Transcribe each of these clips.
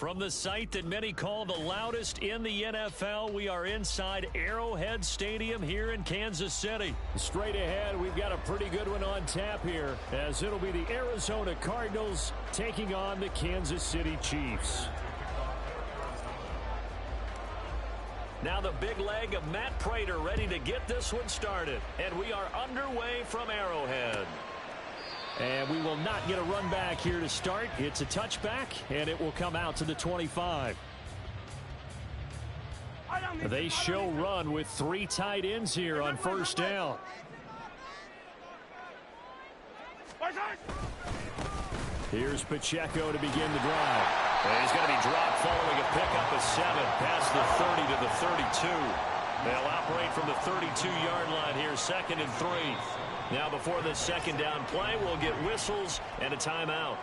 From the site that many call the loudest in the NFL, we are inside Arrowhead Stadium here in Kansas City. Straight ahead, we've got a pretty good one on tap here, as it'll be the Arizona Cardinals taking on the Kansas City Chiefs. Now the big leg of Matt Prater ready to get this one started. And we are underway from Arrowhead. And we will not get a run back here to start. It's a touchback, and it will come out to the 25. They show run with 3 tight ends here on first down. Here's Pacheco to begin the drive. And he's going to be dropped following a pickup of 7 past the 30 to the 32. They'll operate from the 32-yard line here, 2nd and 3. Now before this second down play, we'll get whistles and a timeout.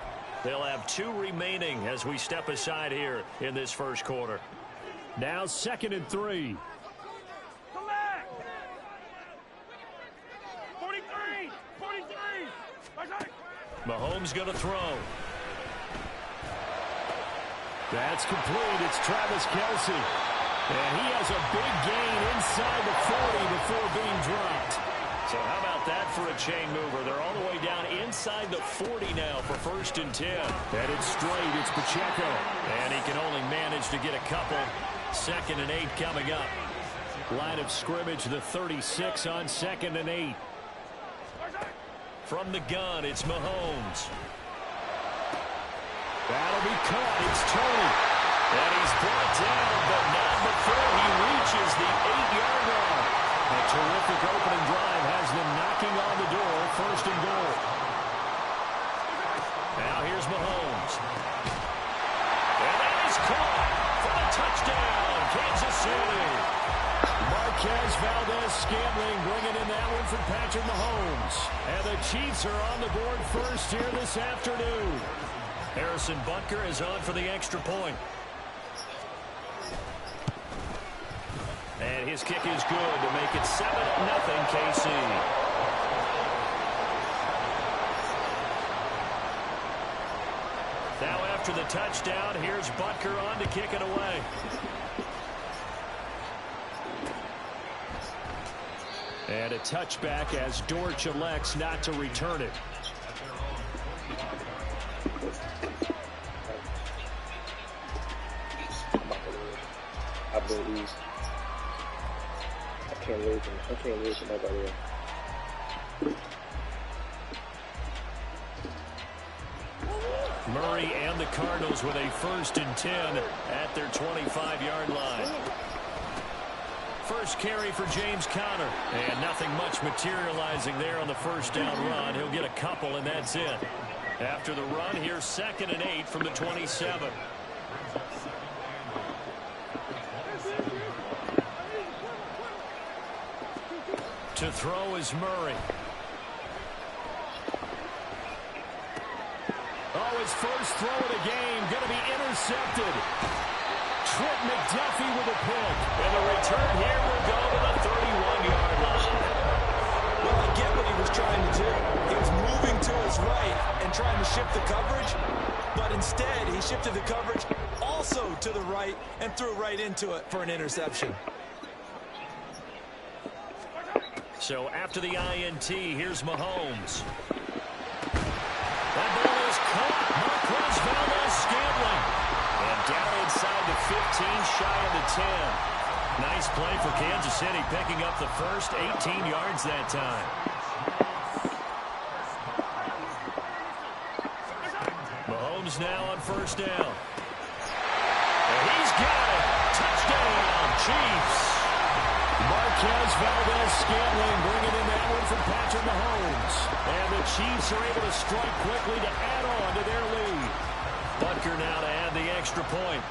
They'll have 2 remaining as we step aside here in this first quarter. Now 2nd and 3. Mahomes going to throw. That's complete. It's Travis Kelce. And he has a big gain inside the 40 before being dropped. So how about that for a chain mover? They're all the way down inside the 40 now for 1st and 10. Headed straight, it's Pacheco. And he can only manage to get a couple. 2nd and 8 coming up. Line of scrimmage, the 36 on 2nd and 8. From the gun, it's Mahomes. That'll be caught. It's Tony. And he's brought down, but not before he reaches the 8-yard line. A terrific opening drive has them knocking on the door, 1st and goal. Now here's Mahomes. And that is caught for the touchdown, Kansas City. Marquez Valdez-Scantling bringing in that one from Patrick Mahomes. And the Chiefs are on the board first here this afternoon. Harrison Butker is on for the extra point. And his kick is good to make it 7-0 KC. Now after the touchdown, here's Butker on to kick it away. And a touchback as Dortch elects not to return it. I believe. I can't lose to nobody else. Murray and the Cardinals with a 1st and 10 at their 25-yard line. First carry for James Conner. And nothing much materializing there on the first down run. He'll get a couple, and that's it. After the run, here's 2nd and 8 from the 27. To throw is Murray. Oh, his first throw of the game going to be intercepted. Trent McDuffie with a pick. And the return here will go to the 31-yard line. Well, I get what he was trying to do. He was moving to his right and trying to shift the coverage. But instead, he shifted the coverage also to the right and threw right into it for an interception. So after the INT, here's Mahomes. That ball is caught. Marquez Valdez-Scantling. And down inside the 15, shy of the 10. Nice play for Kansas City, picking up the first 18 yards that time. Mahomes now on 1st down. And he's got it. Touchdown, Chiefs. Marquez Valdez-Scantling bringing in that one from Patrick Mahomes. And the Chiefs are able to strike quickly to add on to their lead. Butker now to add the extra point.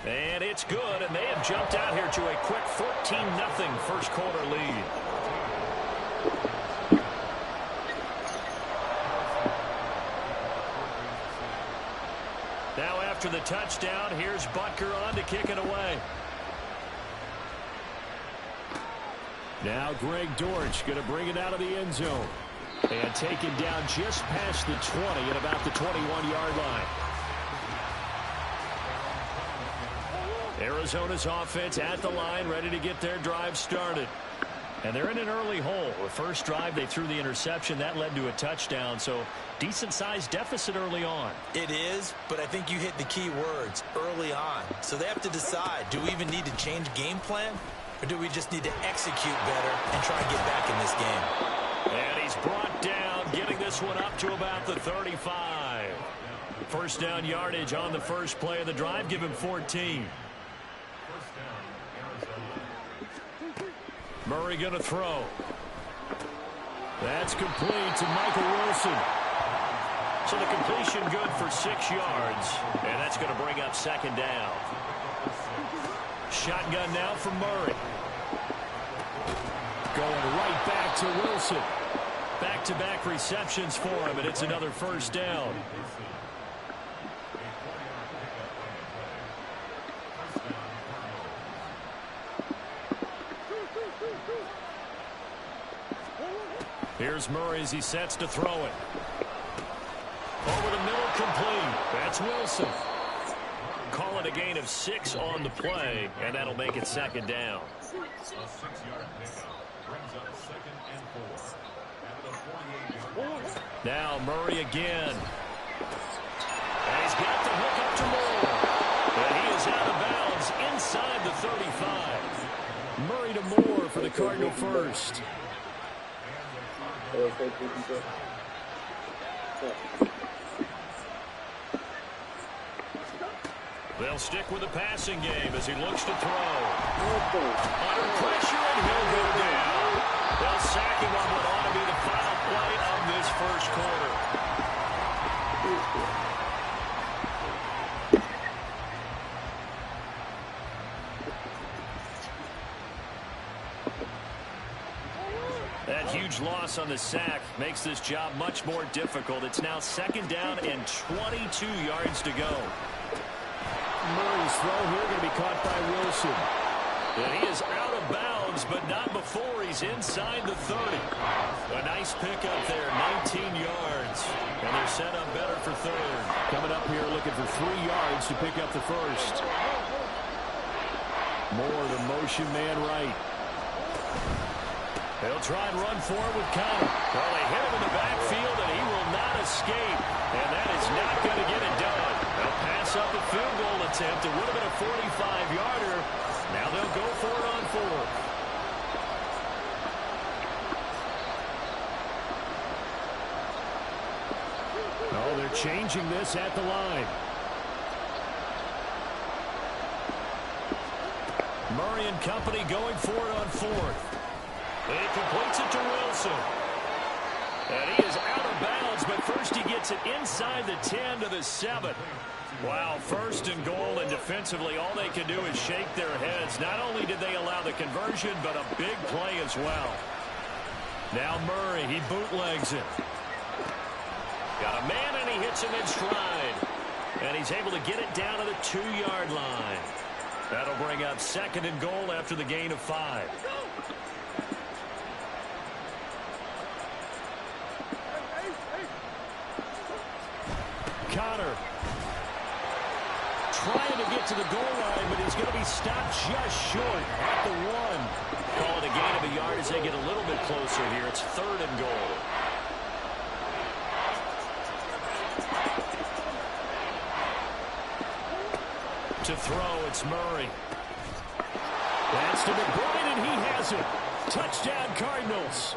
And it's good, and they have jumped out here to a quick 14-0 first quarter lead. Now after the touchdown, here's Butker on to kick it away. Now Greg Dortch going to bring it out of the end zone. And taken down just past the 20 at about the 21-yard line. Arizona's offense at the line, ready to get their drive started. And they're in an early hole. The first drive, they threw the interception. That led to a touchdown, so decent-sized deficit early on. It is, but I think you hit the key words, early on. So they have to decide, do we even need to change game plan, or do we just need to execute better and try and get back in this game? And he's brought down, getting this one up to about the 35. First down yardage on the first play of the drive. Give him 14. Murray going to throw. That's complete to Michael Wilson. So the completion good for 6 yards. And that's going to bring up second down. Shotgun now from Murray. Going right back to Wilson. Back-to-back receptions for him, and it's another first down. Here's Murray as he sets to throw it. Over the middle, complete. That's Wilson. Call it a gain of 6 on the play, and that'll make it second down. A 6-yard pickup brings up 2nd and 4. At the 48-yard line. Now Murray again. And he's got the hook up to Moore. And he is out of bounds inside the 35. Murray to Moore for the Cardinal first. They'll stick with the passing game as he looks to throw. Under pressure, and he'll go down. They'll sack him on what ought to be the final play of this first quarter. That huge loss on the sack makes this job much more difficult. It's now second down and 22 yards to go. Murray's throw here going to be caught by Wilson. And he is out of bounds, but not before he's inside the 30. A nice pickup there, 19 yards. And they're set up better for third. Coming up here looking for 3 yards to pick up the first. Moore, the motion man right. They'll try and run forward with Connor. Well, they hit him in the backfield, and he will not escape. And that is not going to get it done. They'll pass up a field goal attempt. It would have been a 45-yarder. Now they'll go for it on 4th. Oh, they're changing this at the line. Murray and company going for it on 4th. And he completes it to Wilson. And he is out of bounds, but first he gets it inside the 10 to the 7. Wow, first and goal, and defensively all they can do is shake their heads. Not only did they allow the conversion, but a big play as well. Now Murray, he bootlegs it. Got a man, and he hits him in stride. And he's able to get it down to the 2-yard line. That'll bring up second and goal after the gain of 5. Connor trying to get to the goal line, but he's going to be stopped just short at the 1. Call it a gain of a yard as they get a little bit closer here. It's third and goal. To throw, it's Murray. That's to McBride, and he has it. Touchdown, Cardinals.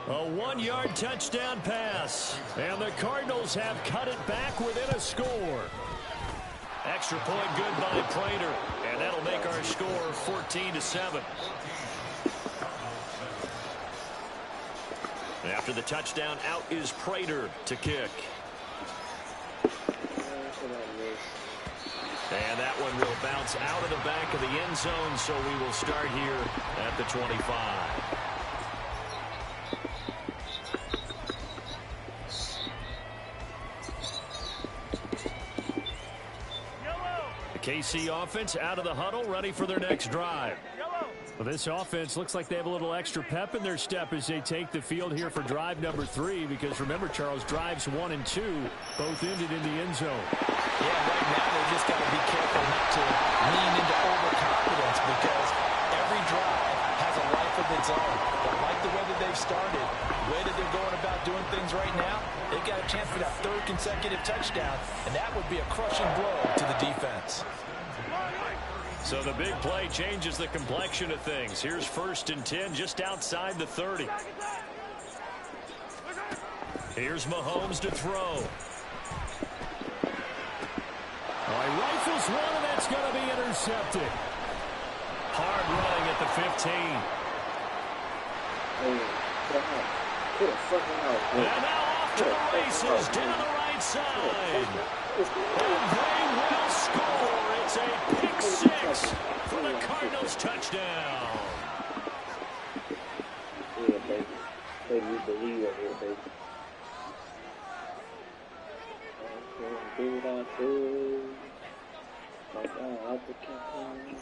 A 1-yard touchdown pass. And the Cardinals have cut it back within a score. Extra point good by Prater. And that'll make our score 14-7. After the touchdown, out is Prater to kick. And that one will bounce out of the back of the end zone, so we will start here at the 25. The KC offense out of the huddle, ready for their next drive. Well, this offense looks like they have a little extra pep in their step as they take the field here for drive number 3, because remember, Charles, drives 1 and 2 both ended in the end zone. Yeah, right now they just got to be careful not to lean into overconfidence, because every drive has a life of its own. But like the way that they've started, the way that they're going about doing things right now, they've got a chance for that 3rd consecutive touchdown, and that would be a crushing blow to the defense. So the big play changes the complexion of things. Here's 1st and 10 just outside the 30. Here's Mahomes to throw. He rifles one, and that's going to be intercepted. Hard running at the 15. And now off to the races, down the right side. And they will score. It's a pick 6 for the Cardinals touchdown. Yeah, baby. Baby, you believe it here, baby. I can do what I do. Like I like the campaign.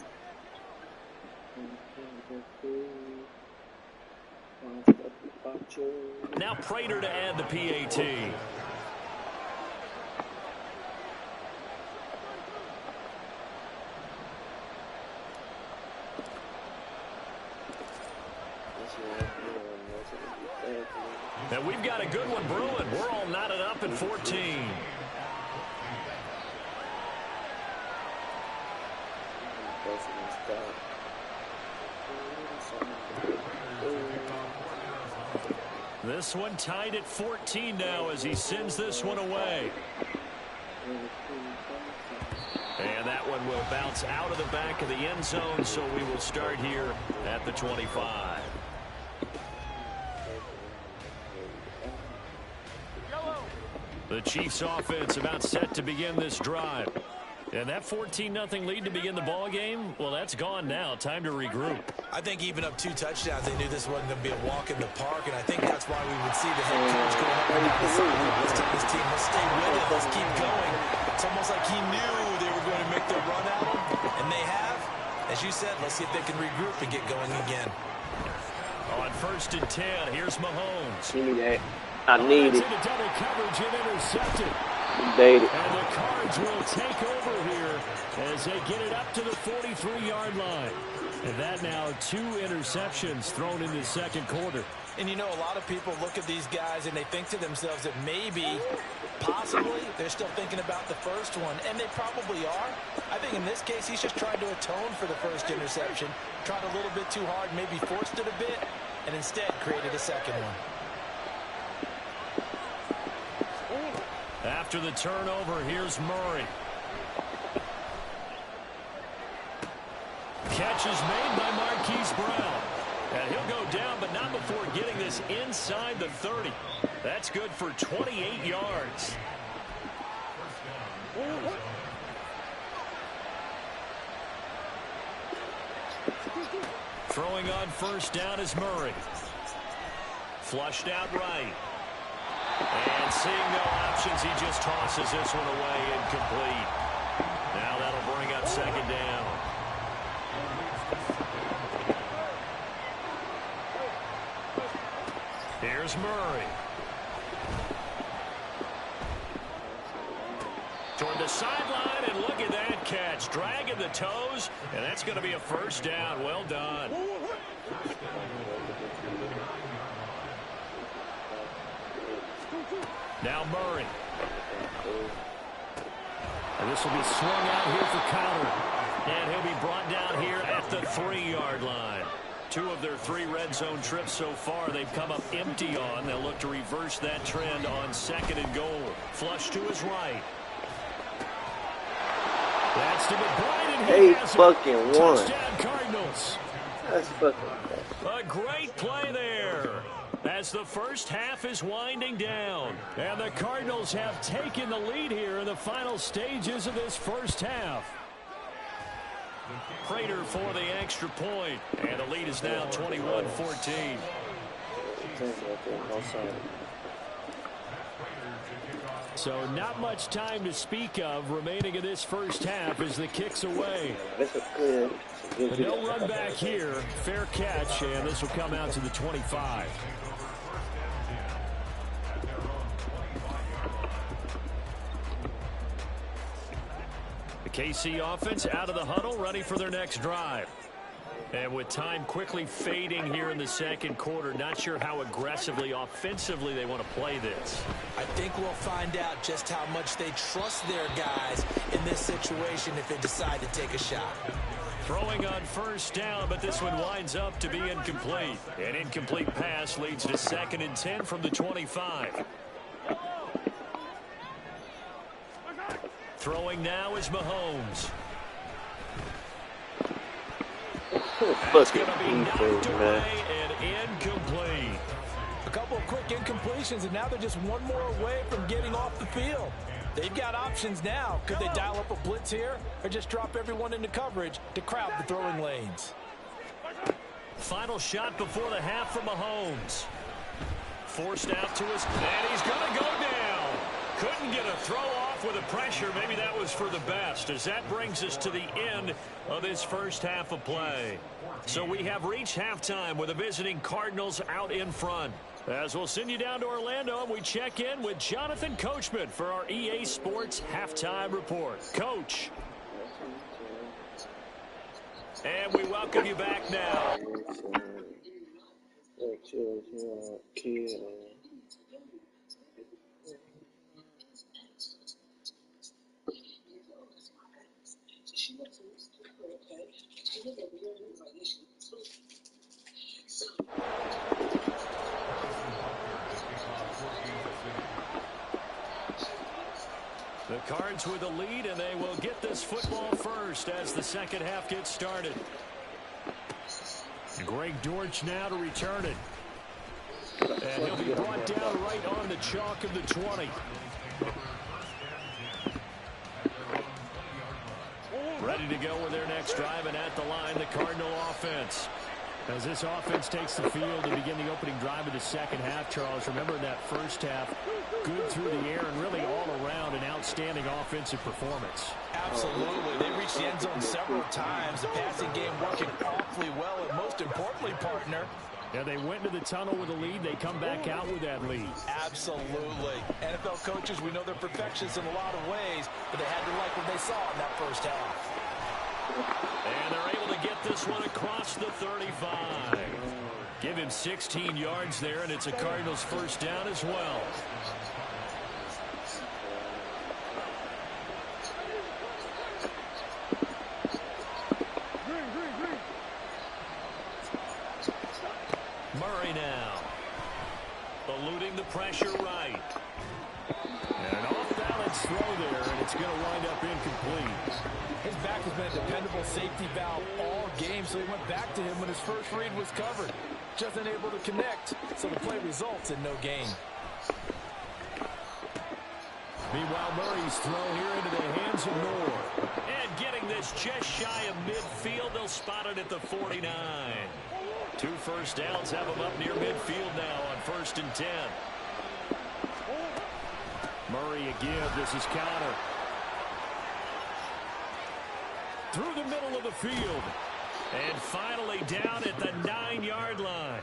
Now Prater to add the PAT. And we've got a good one brewing. We're all knotted up at 14. This one tied at 14 now as he sends this one away. And that one will bounce out of the back of the end zone, so we will start here at the 25. The Chiefs offense about set to begin this drive. And that 14-0 lead to begin the ball game, well, that's gone now. Time to regroup. I think even up 2 touchdowns, they knew this wasn't going to be a walk in the park, and I think that's why we would see the head coach going up and down the sideline. Let's tell this team, let's stay with it, let's keep going. It's almost like he knew they were going to make the run at him, and they have. As you said, let's see if they can regroup and get going again. On 1st and 10, here's Mahomes. Give me that. I need it. Into double coverage and intercepted. Dated. And the Cards will take over here as they get it up to the 43-yard line. And that now 2 interceptions thrown in the second quarter. And you know, a lot of people look at these guys and they think to themselves that maybe, possibly, they're still thinking about the first one. And they probably are. I think in this case, he's just trying to atone for the first interception. Tried a little bit too hard, maybe forced it a bit, and instead created a second one. After the turnover, here's Murray. Catch is made by Marquise Brown. And he'll go down, but not before getting this inside the 30. That's good for 28 yards. Throwing on 1st down is Murray. Flushed out right. And seeing no options, he just tosses this one away, incomplete. Now that'll bring up 2nd down. Here's Murray. Toward the sideline, and look at that catch. Dragging the toes, and that's going to be a 1st down. Well done. Now Murray. And this will be swung out here for counter. And he'll be brought down here at the 3-yard line. 2 of their 3 red zone trips so far they've come up empty on. They'll look to reverse that trend on 2nd and goal. Flush to his right. That's to McBride, and he has fucking it. won. Touchdown Cardinals. That's fucking A great play there as the first half is winding down. And the Cardinals have taken the lead here in the final stages of this first half. Prater for the extra point. And the lead is now 21-14. So not much time to speak of remaining in this first half as the kick's away. This is good. But no run back here. Fair catch, and this will come out to the 25. The KC offense out of the huddle, ready for their next drive. And with time quickly fading here in the second quarter, not sure how aggressively, offensively they want to play this. I think we'll find out just how much they trust their guys in this situation if they decide to take a shot. Throwing on first down, but this one winds up to be incomplete. An incomplete pass leads to 2nd and 10 from the 25. Throwing now is Mahomes. That's going to be knocked away and incomplete. A couple of quick incompletions, and now they're just one more away from getting off the field. They've got options now. Could they dial up a blitz here or just drop everyone into coverage to crowd the throwing lanes? Final shot before the half for Mahomes. Forced out to his, and he's going to go down. Couldn't get a throw off with the pressure. Maybe that was for the best, as that brings us to the end of this first half of play. So we have reached halftime with the visiting Cardinals out in front. As we'll send you down to Orlando, and we check in with Jonathan Coachman for our EA Sports Halftime Report. Coach. And we welcome you back now. The Cards with a lead, and they will get this football first as the second half gets started. Greg Dortch now to return it. And he'll be brought down right on the chalk of the 20. Ready to go with their next drive, and at the line, the Cardinal offense. As this offense takes the field to begin the opening drive of the second half, Charles, remember in that first half, good through the air and really all around an outstanding offensive performance. Absolutely. They reached the end zone several times. The passing game working awfully well, and most importantly, partner, yeah, they went into the tunnel with a lead. They come back out with that lead. Absolutely. NFL coaches, we know they're perfectionists in a lot of ways, but they had to like what they saw in that first half. And they're able to get this one across the 35. Give him 16 yards there, and it's a Cardinals first down as well. Murray now. Eluding the pressure right. And an off-balance throw there, and it's going to wind up incomplete. His back has been a dependable safety valve all game, so he went back to him when his first read was covered. Just unable to connect, so the play results in no gain. Meanwhile, Murray's throw here into the hands of Moore. And getting this just shy of midfield, they'll spot it at the 49. 2 first downs have them up near midfield now on 1st and 10. Murray again, this is counter. Through the middle of the field. And finally down at the 9-yard line.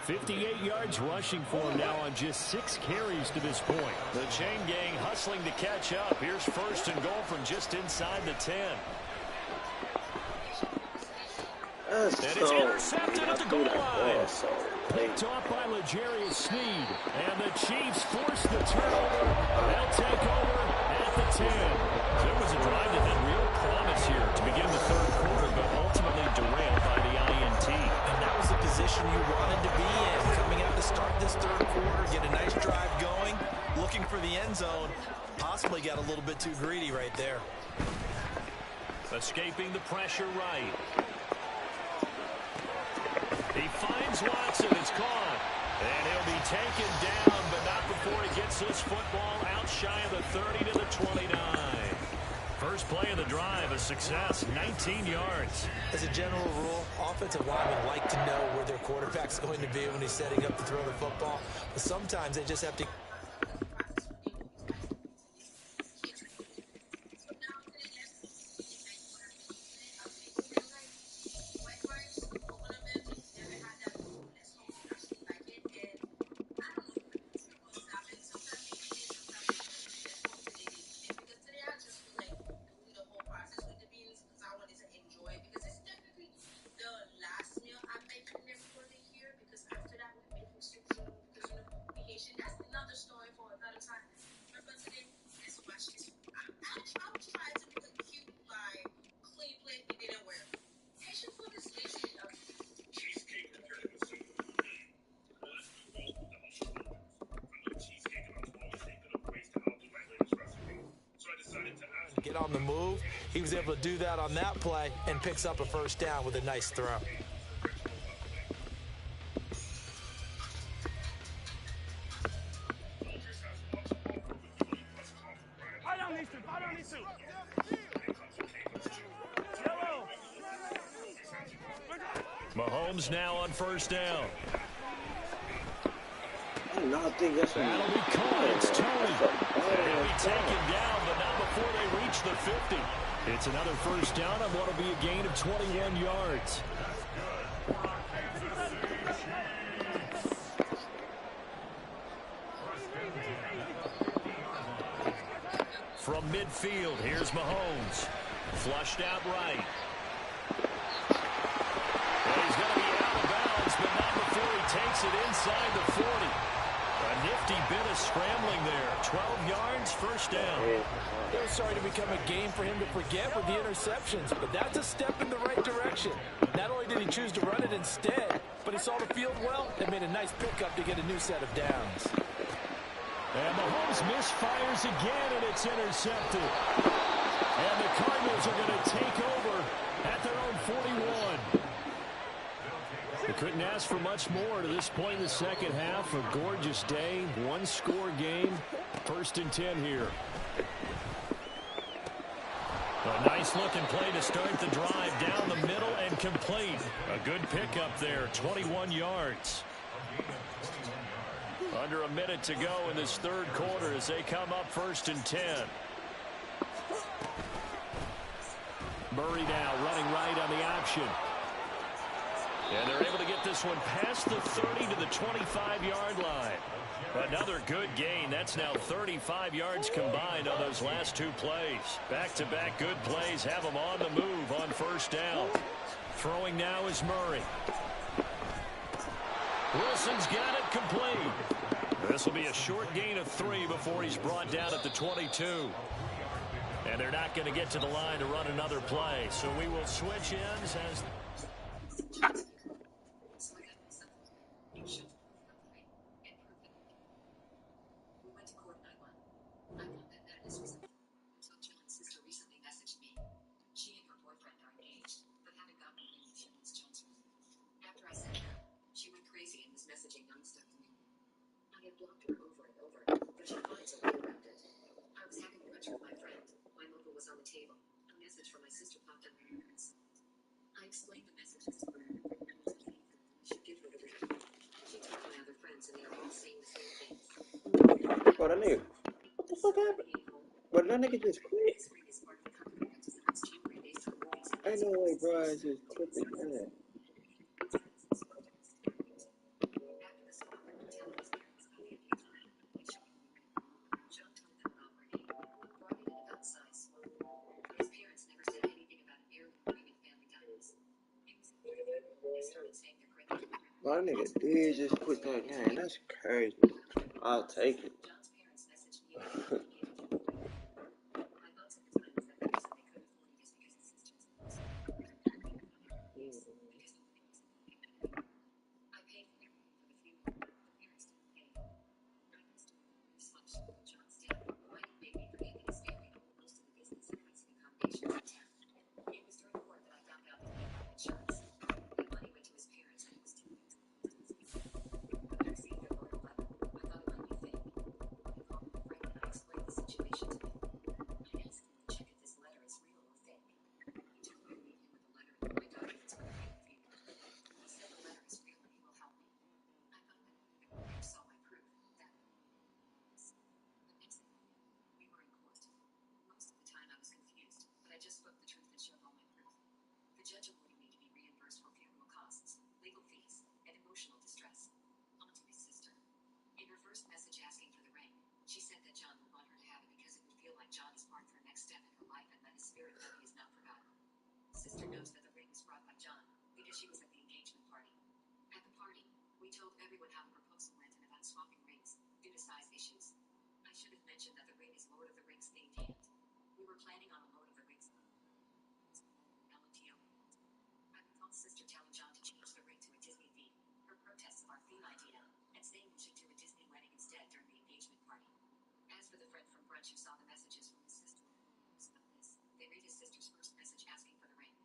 58 yards rushing for him now on just 6 carries to this point. The chain gang hustling to catch up. Here's 1st and goal from just inside the 10. And it's intercepted at the goal line. Picked off by L'Jarius Sneed. And the Chiefs force the turnover. They'll take over at the 10. There was a drive that had real promise here to begin the third quarter, but ultimately derailed by the INT. And that was the position you wanted to be in. Coming out to start this third quarter, get a nice drive going, looking for the end zone. Possibly got a little bit too greedy right there. Escaping the pressure right. He finds Watson. It's caught. And he'll be taken down, but not before he gets this football out shy of the 30 to the 29. First play of the drive, a success, 19 yards. As a general rule, offensive linemen like to know where their quarterback's going to be when he's setting up to throw the football. But sometimes they just have to Get on the move. He was able to do that on that play and picks up a first down with a nice throw. Mahomes now on first down. I do not think that's That'll be caught. It's Tony. He'll be taken down, but not before they reach the 50. It's another first down on what will be a gain of 21 yards. From midfield, here's Mahomes. Flushed out right. And he's going to be out of bounds, but not before he takes it inside the 40. A nifty bit of scrambling there. 12 yards, first down. It was starting to become a game for him to forget with the interceptions, but that's a step in the right direction. Not only did he choose to run it instead, but he saw the field well and made a nice pickup to get a new set of downs. And Mahomes misfires again, and it's intercepted. And the Cardinals are going to take over at their own 41. They couldn't ask for much more to this point in the second half. A gorgeous day, one-score game. First and 10 here. A nice-looking play to start the drive down the middle and complete. A good pickup there, 21 yards. Under a minute to go in this third quarter as they come up first and 10. Murray now running right on the option. And they're able to get this one past the 30 to the 25-yard line. Another good gain. That's now 35 yards combined on those last two plays. Back-to-back good plays have them on the move on first down. Throwing now is Murray. Wilson's got it complete. This will be a short gain of 3 before he's brought down at the 22. And they're not going to get to the line to run another play. So we will switch ends as... Bro, that nigga, what the fuck happened? Bro, that nigga just quit. Ain't no way, bro, I just quit the game. Bro, that nigga did just quit that game. That's crazy. I'll take it. should have mentioned that the ring is Lord of the Rings themed, and we were planning on a Lord of the Rings LTO. I called sister telling John to change the ring to a Disney theme. Her protests of our theme idea, and saying we should do a Disney wedding instead during the engagement party. As for the friend from brunch who saw the messages from his sister about this, they read his sister's first message asking for the ring.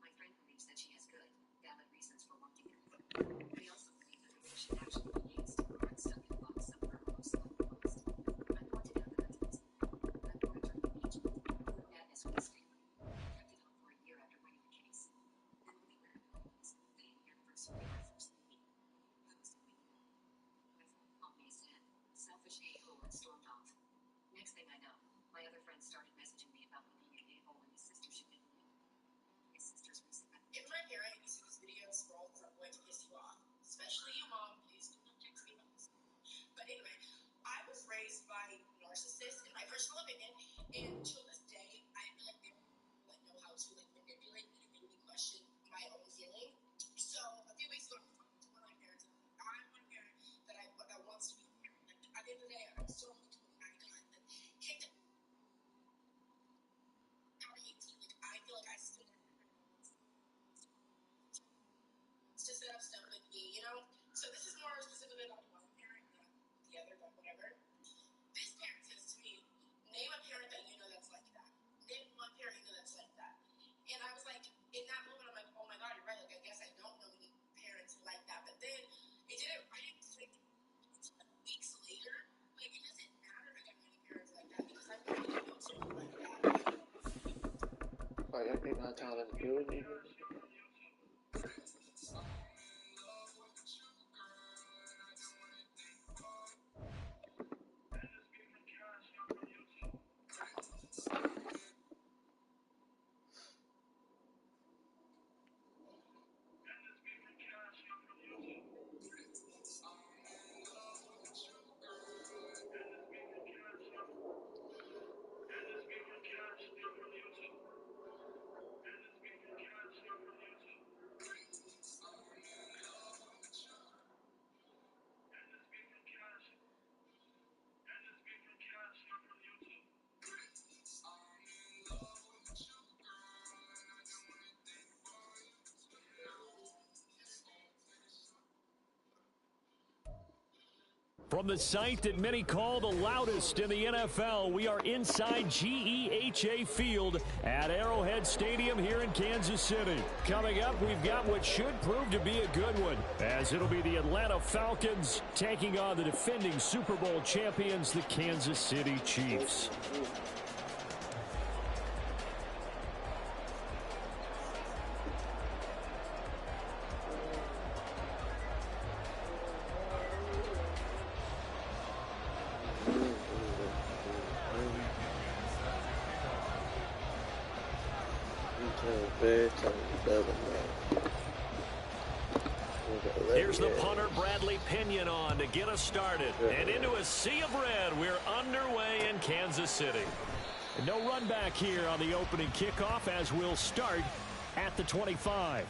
My friend believes that she has good, valid reasons for wanting it. They also believe that the ring should actually be used, or stuck in a box somewhere or most likely lost. I pointed out that that's I bought it during the engagement. The madness with this family. Kept it on for a year after winning the case. Then we were the anniversary of our first meeting. I was doing my phone called me a sad, selfish a-hole and stormed off. Next thing I know, my other friends started messaging me about me being an a-hole and his sister should get me. His sister's recent. If my parent used to this video scroll from going to piss you off, especially you, Mom, please do not text me about this. But anyway, I was raised by narcissists, in my personal opinion, and till this day, I feel like they don't know how to manipulate me to make me question my own feeling. So a few weeks ago, I was talking to one of my parents. I'm one parent that wants to be a parent. Like, at the end of the day, I'm so much when I got kicked out of 18. Like, I feel like I still to set up stuff with me, you know? So this is more specifically about one parent, not the other, but whatever. This parent says to me, name a parent that you know that's like that. Name one parent you know that's like that. And I was like, in that moment, I'm like, oh my God, you're right. Like, I guess I don't know any parents like that. But then I didn't like weeks later. Like, it doesn't matter if I got many parents like that because I really know someone like that. Oh, y'all think my talent is good, niggas? From the site that many call the loudest in the NFL, we are inside GEHA Field at Arrowhead Stadium here in Kansas City. Coming up, we've got what should prove to be a good one, as it'll be the Atlanta Falcons taking on the defending Super Bowl champions, the Kansas City Chiefs. Here's the punter, Bradley Pinion, on to get us started. And into a sea of red, we're underway in Kansas City. And no run back here on the opening kickoff as we'll start at the 25.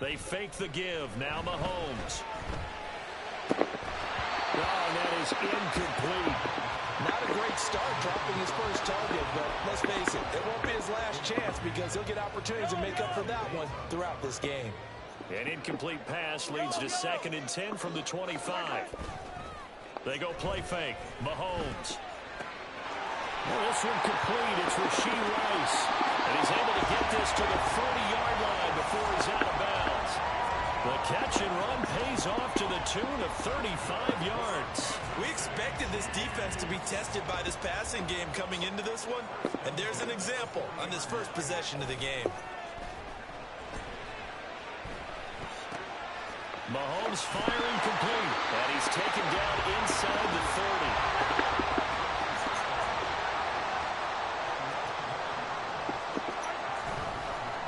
They fake the give. Now Mahomes. Oh, and that is incomplete. Not a great start dropping his first target, but let's face it, it won't be his last chance because he'll get opportunities to make up for that one throughout this game. An incomplete pass leads to 2nd and 10 from the 25. They go play fake. Mahomes. Well, this one complete. It's Rashee Rice. And he's able to get this to the 40-yard line before he's out of bounds. The catch and run pays off to the tune of 35 yards. We expected this defense to be tested by this passing game coming into this one. And there's an example on this first possession of the game. Mahomes firing complete. And he's taken down inside the 30.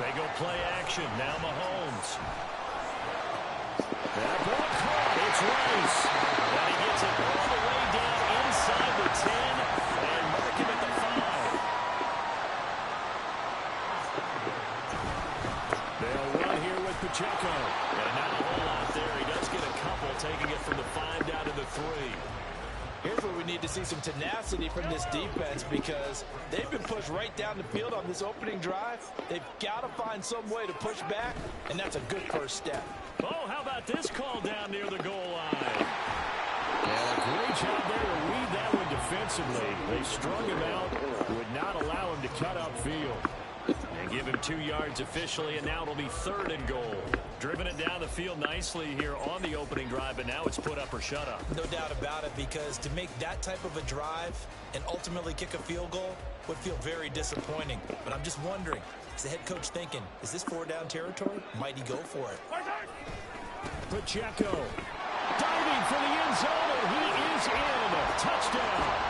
They go play action. Now Mahomes. That ball caught. It's Rice. And he gets it all the way down inside the 10 and mark him at the 5. They'll run here with Pacheco. And not a whole lot there. He does get a couple, taking it from the 5 down to the 3. Here's where we need to see some tenacity from this defense because they've been pushed right down the field on this opening drive. They've got to find some way to push back, and that's a good first step. Oh, how about this call down near the goal line? Yeah, a great job there to read that one defensively. They strung him out, would not allow him to cut upfield. And give him 2 yards officially, and now it'll be 3rd and goal. Driven it down the field nicely here on the opening drive, but now it's put up or shut up. No doubt about it, because to make that type of a drive and ultimately kick a field goal would feel very disappointing. But I'm just wondering, is the head coach thinking, is this 4-down territory? Might he go for it? Pacheco diving for the end zone, and he is in. Touchdown.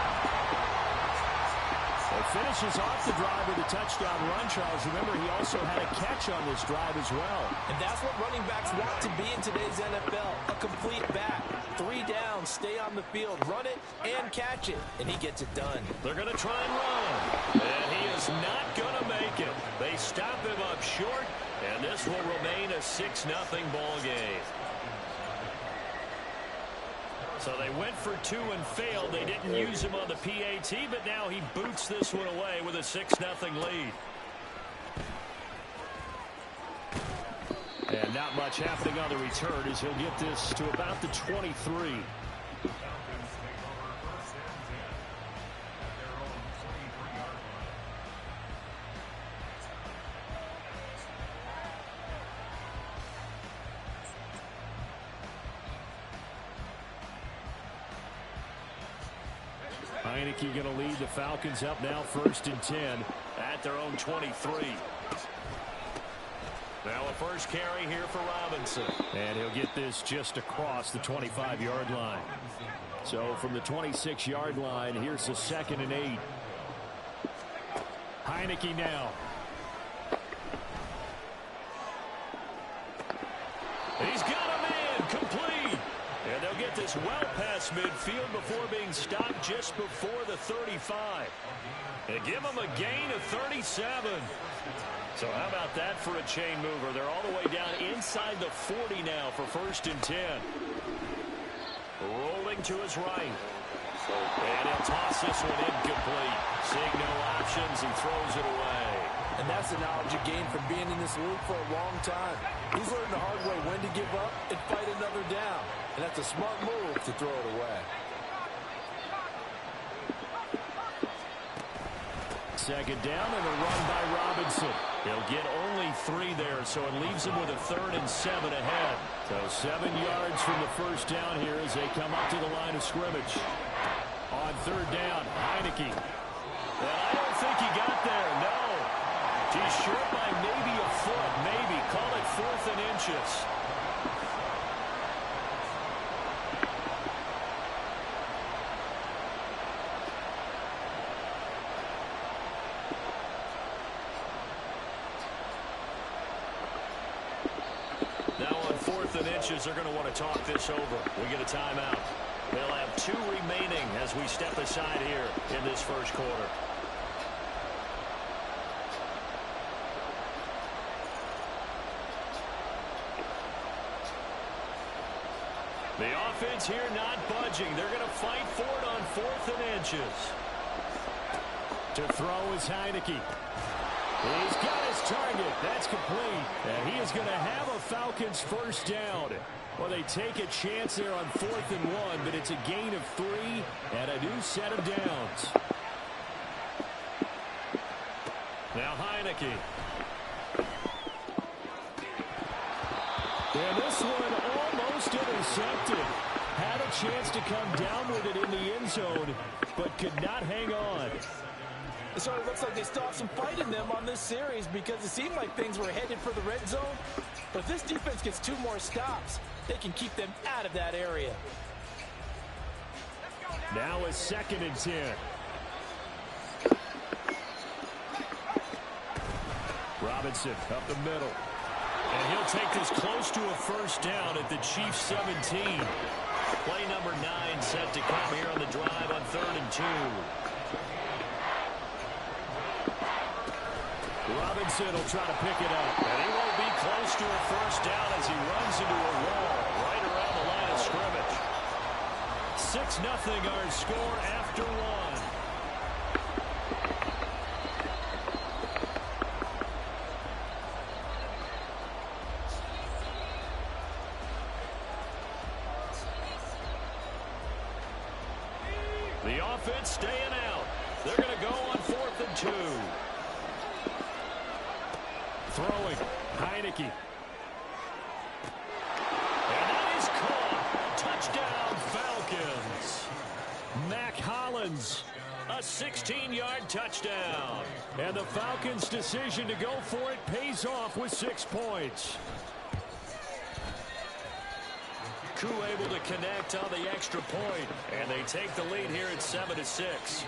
Finishes off the drive with a touchdown run, Charles. Remember, he also had a catch on this drive as well. And that's what running backs want to be in today's NFL, a complete back. 3 downs, stay on the field, run it, and catch it. And he gets it done. They're going to try and run. And he is not going to make it. They stop him up short, and this will remain a 6-0 ball game. So they went for 2 and failed. They didn't use him on the PAT, but now he boots this one away with a 6-0 lead. And not much happening on the return as he'll get this to about the 23. Heineke going to lead the Falcons up now 1st and 10 at their own 23. Now a first carry here for Robinson. And he'll get this just across the 25-yard line. So from the 26-yard line, here's the 2nd and 8. Heineke now. He's got a man complete. And they'll get this well past midfield before being stopped just before the 35. And give them a gain of 37. So how about that for a chain mover? They're all the way down inside the 40 now for 1st and 10. Rolling to his right. And he'll toss this one incomplete. Seeing no options, he throws it away. And that's the knowledge you gain from being in this league for a long time. He's learned the hard way when to give up and fight another down. And that's a smart move to throw it away. 2nd down and a run by Robinson. He'll get only 3 there, so it leaves him with a 3rd and 7 ahead. So 7 yards from the first down here as they come up to the line of scrimmage. On 3rd down, Heineke. And I don't think he got there, no. He's short by maybe a foot, maybe. Call it 4th and inches. Now on 4th and inches, they're going to want to talk this over. We get a timeout. They'll have 2 remaining as we step aside here in this first quarter. The offense here not budging. They're going to fight for it on 4th and inches. To throw is Heineke. He's got his target. That's complete. And he is going to have a Falcons first down. Well, they take a chance there on 4th and 1, but it's a gain of 3 and a new set of downs. Now Heineke. And this one almost intercepted. Had a chance to come down with it in the end zone, but could not hang on. So it looks like they still have some fight in them on this series because it seemed like things were headed for the red zone. But if this defense gets 2 more stops, they can keep them out of that area. Now a 2nd and 10. Robinson up the middle. And he'll take this close to a first down at the Chiefs 17. Play number 9 set to come here on the drive on 3rd and 2. Robinson will try to pick it up. And he won't be close to a first down as he runs into a wall right around the line of scrimmage. 6-0 our score after 1. The offense staying out. They're going to go on 4th and 2. Throwing. Heineke. And that is caught. Touchdown, Falcons. Mac Hollins. A 16-yard touchdown. And the Falcons' decision to go for it pays off with 6 points. Koo able to connect on the extra point, and they take the lead here at 7-6.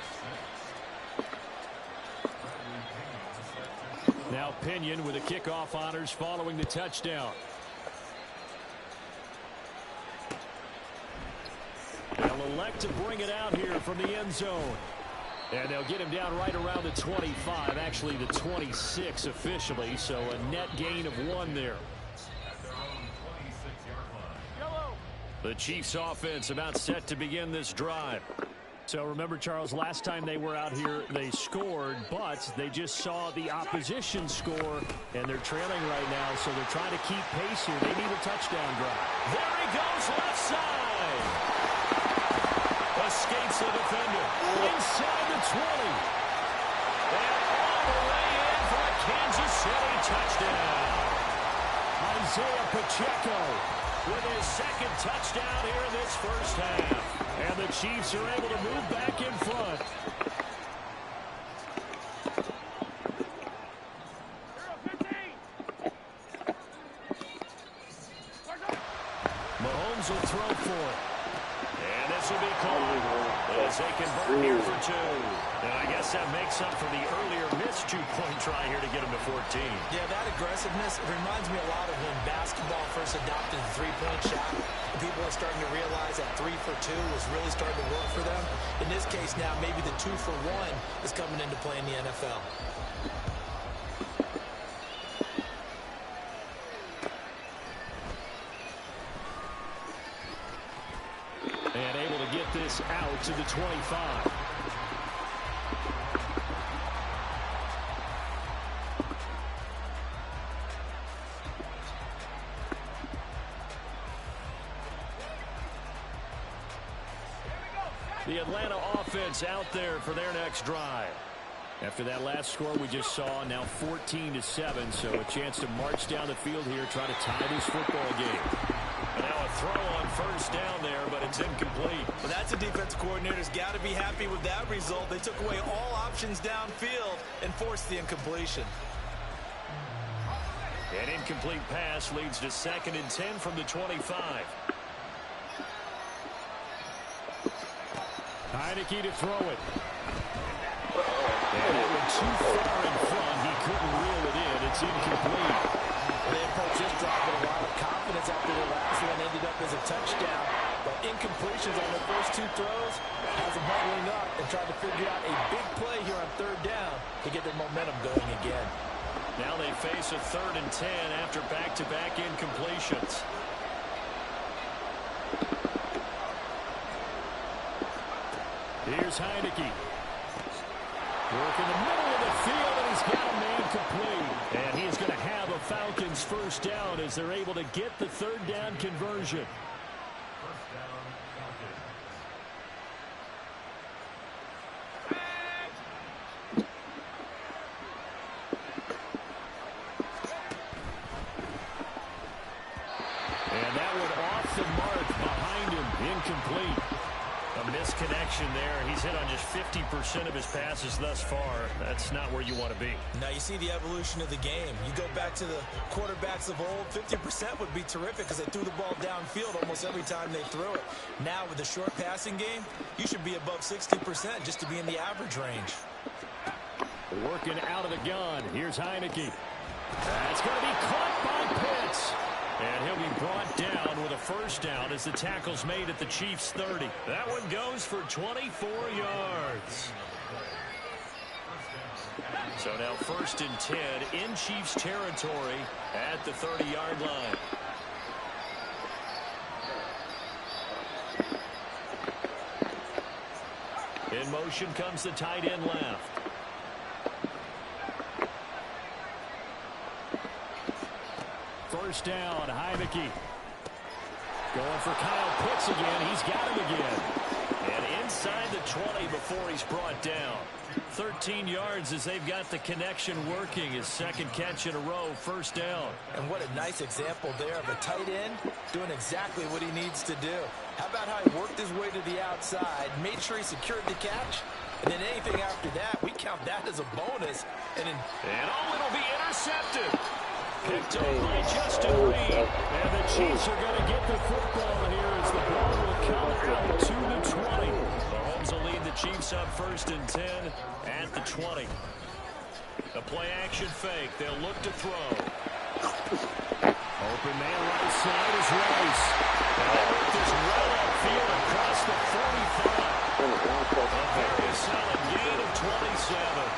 Now Pinion with the kickoff honors following the touchdown. They'll elect to bring it out here from the end zone. And they'll get him down right around the 25, actually the 26 officially, so a net gain of 1 there. The Chiefs offense about set to begin this drive. So remember, Charles, last time they were out here, they scored, but they just saw the opposition score, and they're trailing right now, so they're trying to keep pace here. They need a touchdown drive. There he goes, left side. Escapes the defender. Inside the 20. And all the way in for a Kansas City touchdown. Isaiah Pacheco with his 2nd touchdown here in this first half. And the Chiefs are able to move back in front. Mahomes will throw for it. And this will be called as they convert here for 2. And I guess that makes up for the earlier missed 2-point try here to get him to 14. Yeah, that aggressiveness, it reminds me a lot of when basketball first adopted the 3-point shot. People are starting to realize that 3 for 2 was really starting to work for them. In this case now, maybe the 2 for 1 is coming into play in the NFL. And able to get this out to the 25. The Atlanta offense out there for their next drive. After that last score we just saw, now 14-7, so a chance to march down the field here, try to tie this football game. And now a throw on first down there, but it's incomplete. Well, that's a defensive coordinator's got to be happy with that result. They took away all options downfield and forced the incompletion. An incomplete pass leads to 2nd and 10 from the 25. Heineke to throw it. And it went too far in front. He couldn't reel it in. It's incomplete. They approached this drive with a lot of confidence after their last one ended up as a touchdown. But incompletions on their first 2 throws has them huddling up and trying to figure out a big play here on 3rd down to get their momentum going again. Now they face a 3rd and 10 after back-to-back incompletions. Here's Heineke. Work in the middle of the field, and he's got a man complete. And he's going to have a Falcons first down as they're able to get the 3rd down conversion. First down, Falcons. And that one off the mark behind him, incomplete. A misconnection there. He's hit on just 50% of his passes thus far. That's not where you want to be. Now you see the evolution of the game. You go back to the quarterbacks of old, 50% would be terrific because they threw the ball downfield almost every time they threw it. Now with the short passing game, you should be above 60% just to be in the average range. Working out of the gun. Here's Heineke. That's going to be caught by Pitts. And he'll be brought down with a first down as the tackle's made at the Chiefs' 30. That one goes for 24 yards. So now 1st and 10 in Chiefs territory at the 30-yard line. In motion comes the tight end left. First down, Heineke. Going for Kyle Pitts again. He's got him again. And inside the 20 before he's brought down. 13 yards as they've got the connection working. His second catch in a row, first down. And what a nice example there of a tight end doing exactly what he needs to do. How about how he worked his way to the outside, made sure he secured the catch, and then anything after that, we count that as a bonus. And it'll be intercepted. Picked up by Justin Reed. And the Chiefs are going to get the football here as the ball will come out to the 20. Mahomes will lead the Chiefs up 1st and 10 at the 20. The play action fake. They'll look to throw. Open man right side is Rice. And they work this well upfield across the 45. A very solid gain of 27.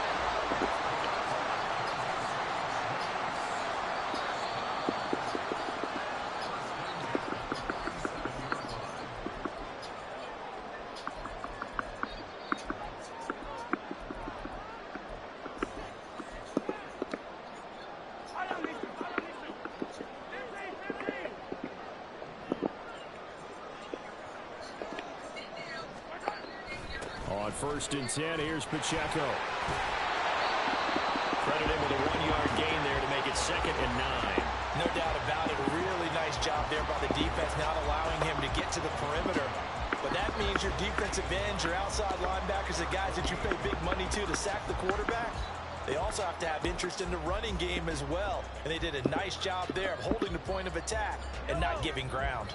On 1st and 10, here's Pacheco. Credit him with a 1-yard gain there to make it 2nd and 9. no doubt about it, a really nice job there by the defense, not allowing him to get to the perimeter. But that means your defensive ends, your outside linebackers, the guys that you pay big money to sack the quarterback, they also have to have interest in the running game as well. And they did a nice job there of holding the point of attack and not giving ground.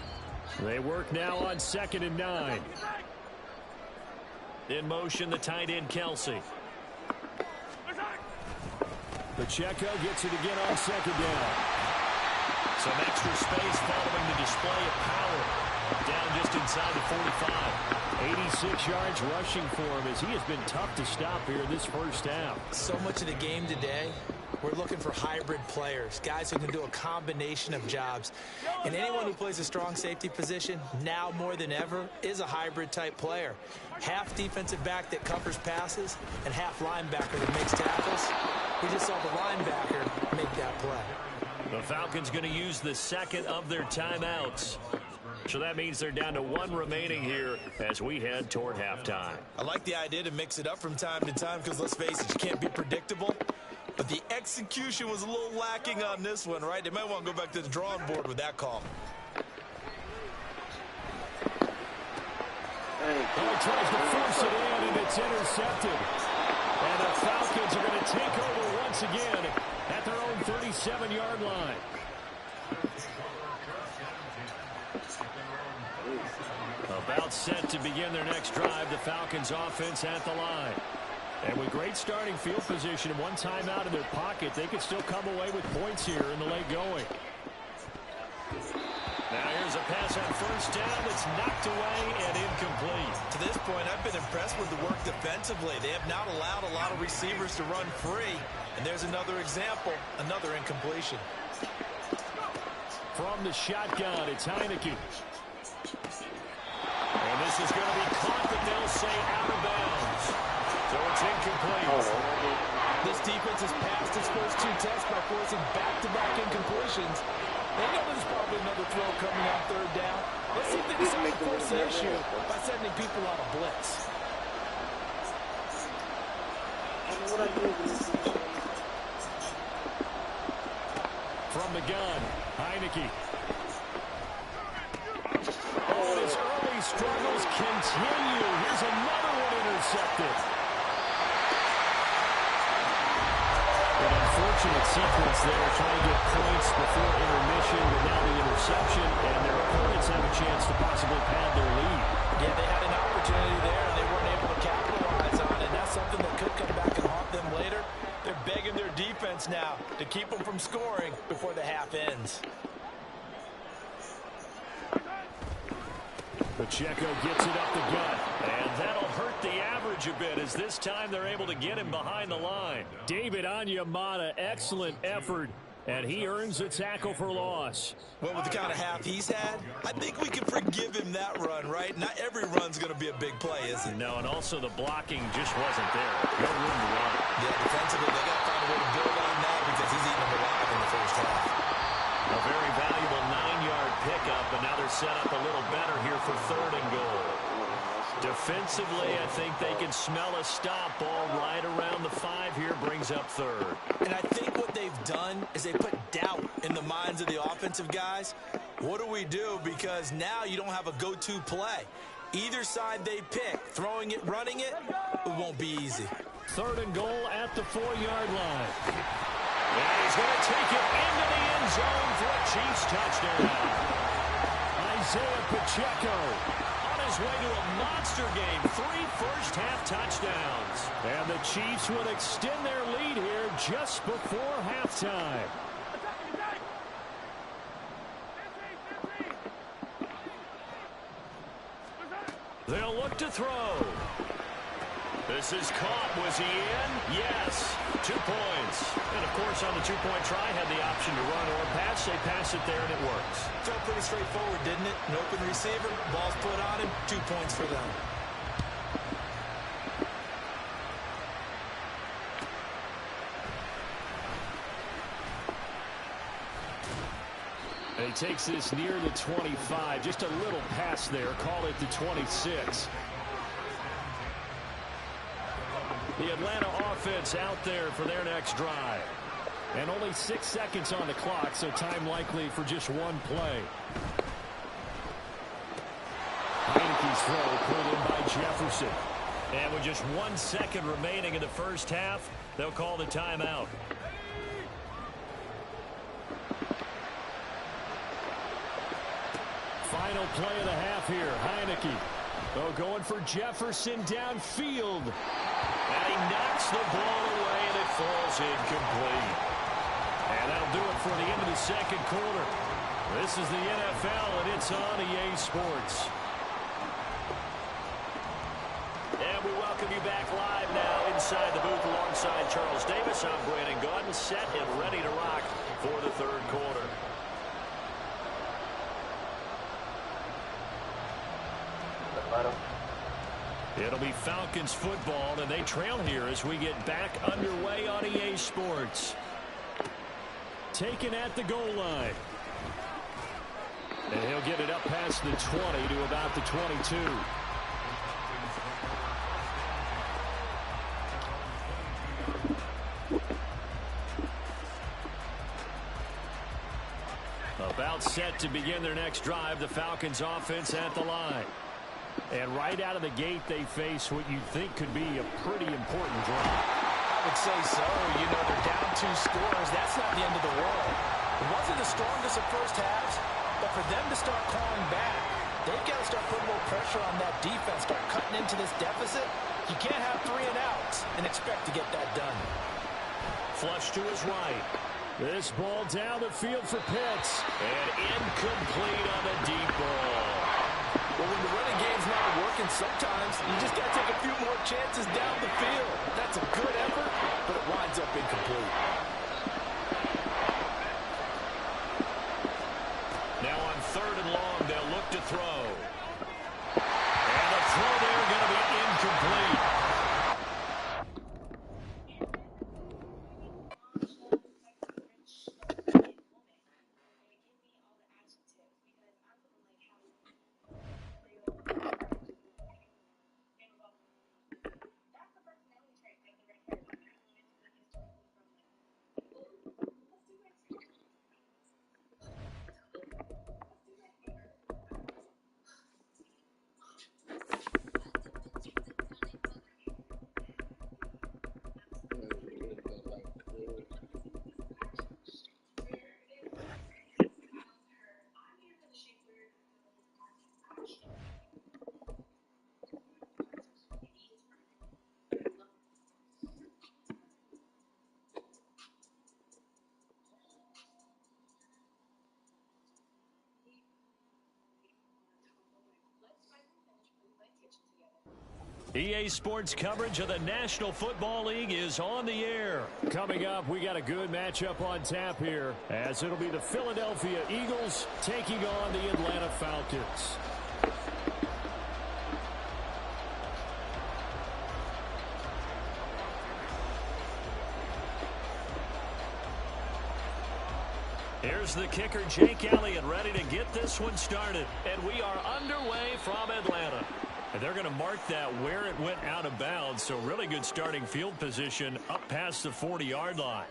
They work now on 2nd and 9. In motion, the tight end, Kelsey. Pacheco gets it again on 2nd down. Some extra space following the display of power. Down just inside the 45. 86 yards rushing for him as he has been tough to stop here this first half. So much of the game today, we're looking for hybrid players, guys who can do a combination of jobs. And anyone who plays a strong safety position, now more than ever, is a hybrid type player. Half defensive back that covers passes and half linebacker that makes tackles. We just saw the linebacker make that play. The Falcons going to use the second of their timeouts. So that means they're down to 1 remaining here as we head toward halftime. I like the idea to mix it up from time to time because, let's face it, you can't be predictable. But the execution was a little lacking on this one, right? They might want to go back to the drawing board with that call. He tries to force it in, and it's intercepted. And the Falcons are going to take over once again at their own 37-yard line. About set to begin their next drive, the Falcons offense at the line. And with great starting field position and 1 timeout in their pocket, they could still come away with points here in the late going. Now here's a pass on 1st down that's knocked away and incomplete. To this point, I've been impressed with the work defensively. They have not allowed a lot of receivers to run free. And there's another example, another incompletion. From the shotgun, it's Heineke. And this is going to be caught, but they'll say out of bounds. So it's incomplete. This defense has passed its first 2 tests by forcing back-to-back incompletions. They know there's probably another throw coming on 3rd down. Let's see if they decide to force the issue by sending people on a blitz. From the gun, Heineke. Oh, his early struggles continue. Here's another one intercepted. An unfortunate sequence there, trying to get points before intermission, but now the interception, and their opponents have a chance to possibly pad their lead. Yeah, they had an opportunity there, and they weren't able to capitalize on it. That's something that could come back and haunt them later. They're begging their defense offense now to keep them from scoring before the half ends. Pacheco gets it up the gut, and that'll hurt the average a bit as this time they're able to get him behind the line. David Onyemata, excellent effort, and he earns a tackle for loss. Well, with the kind of half he's had, I think we can forgive him that run, right? Not every run's going to be a big play, is it? No, and also the blocking just wasn't there. No room to run. Yeah, defensively, they got to find a way to build on that because he's eating them alive in the first half. A very valuable 9-yard pickup, and now they're set up a little better here for 3rd and goal. Defensively, I think they can smell a stop. Ball right around the 5 here, brings up 3rd. And I think what they've done is they put doubt in the minds of the offensive guys. What do we do? Because now you don't have a go-to play. Either side they pick, throwing it, running it, it won't be easy. 3rd and goal at the 4-yard line. And he's going to take it into the end zone for a Chiefs touchdown. Isaiah Pacheco on his way to a monster game. 3 first-half touchdowns. And the Chiefs will extend their lead here just before halftime. They'll look to throw. This is caught. Was he in? Yes. 2 points. And, of course, on the 2-point try, had the option to run or pass. They pass it there, and it works. Felt pretty straightforward, didn't it? An open receiver, ball's put on him, 2 points for them. And he takes this near the 25. Just a little pass there. Call it the 26. The Atlanta offense out there for their next drive. And only 6 seconds on the clock, so time likely for just one play. Heineke's throw pulled in by Jefferson. And with just 1 second remaining in the first half, they'll call the timeout. Final play of the half here. Heineke. Oh, going for Jefferson downfield. And he knocks the ball away, and it falls incomplete. And that'll do it for the end of the second quarter. This is the NFL, and it's on EA Sports. And we welcome you back live now inside the booth alongside Charles Davis. I'm Brandon Gaudin, set and ready to rock for the third quarter. It'll be Falcons football, and they trail here as we get back underway on EA Sports. Taken at the goal line. And he'll get it up past the 20 to about the 22. About set to begin their next drive, the Falcons offense at the line. And right out of the gate, they face what you think could be a pretty important drive. I would say so. You know, they're down 2 scores. That's not the end of the world. It wasn't the strongest of first halves, but for them to start clawing back, they've got to start putting more pressure on that defense, start cutting into this deficit. You can't have 3 and outs and expect to get that done. Flush to his right. This ball down the field for Pitts. And incomplete on the deep ball. Well, when the running game's not working, sometimes you just got to take a few more chances down the field. That's a good effort, but it winds up incomplete. Now on 3rd and long, they'll look to throw. And the throw there going to be incomplete. EA Sports coverage of the National Football League is on the air. Coming up, we got a good matchup on tap here, as it'll be the Philadelphia Eagles taking on the Atlanta Falcons. Here's the kicker, Jake Elliott, ready to get this one started. And we are underway from Atlanta. And they're going to mark that where it went out of bounds. So really good starting field position up past the 40-yard line.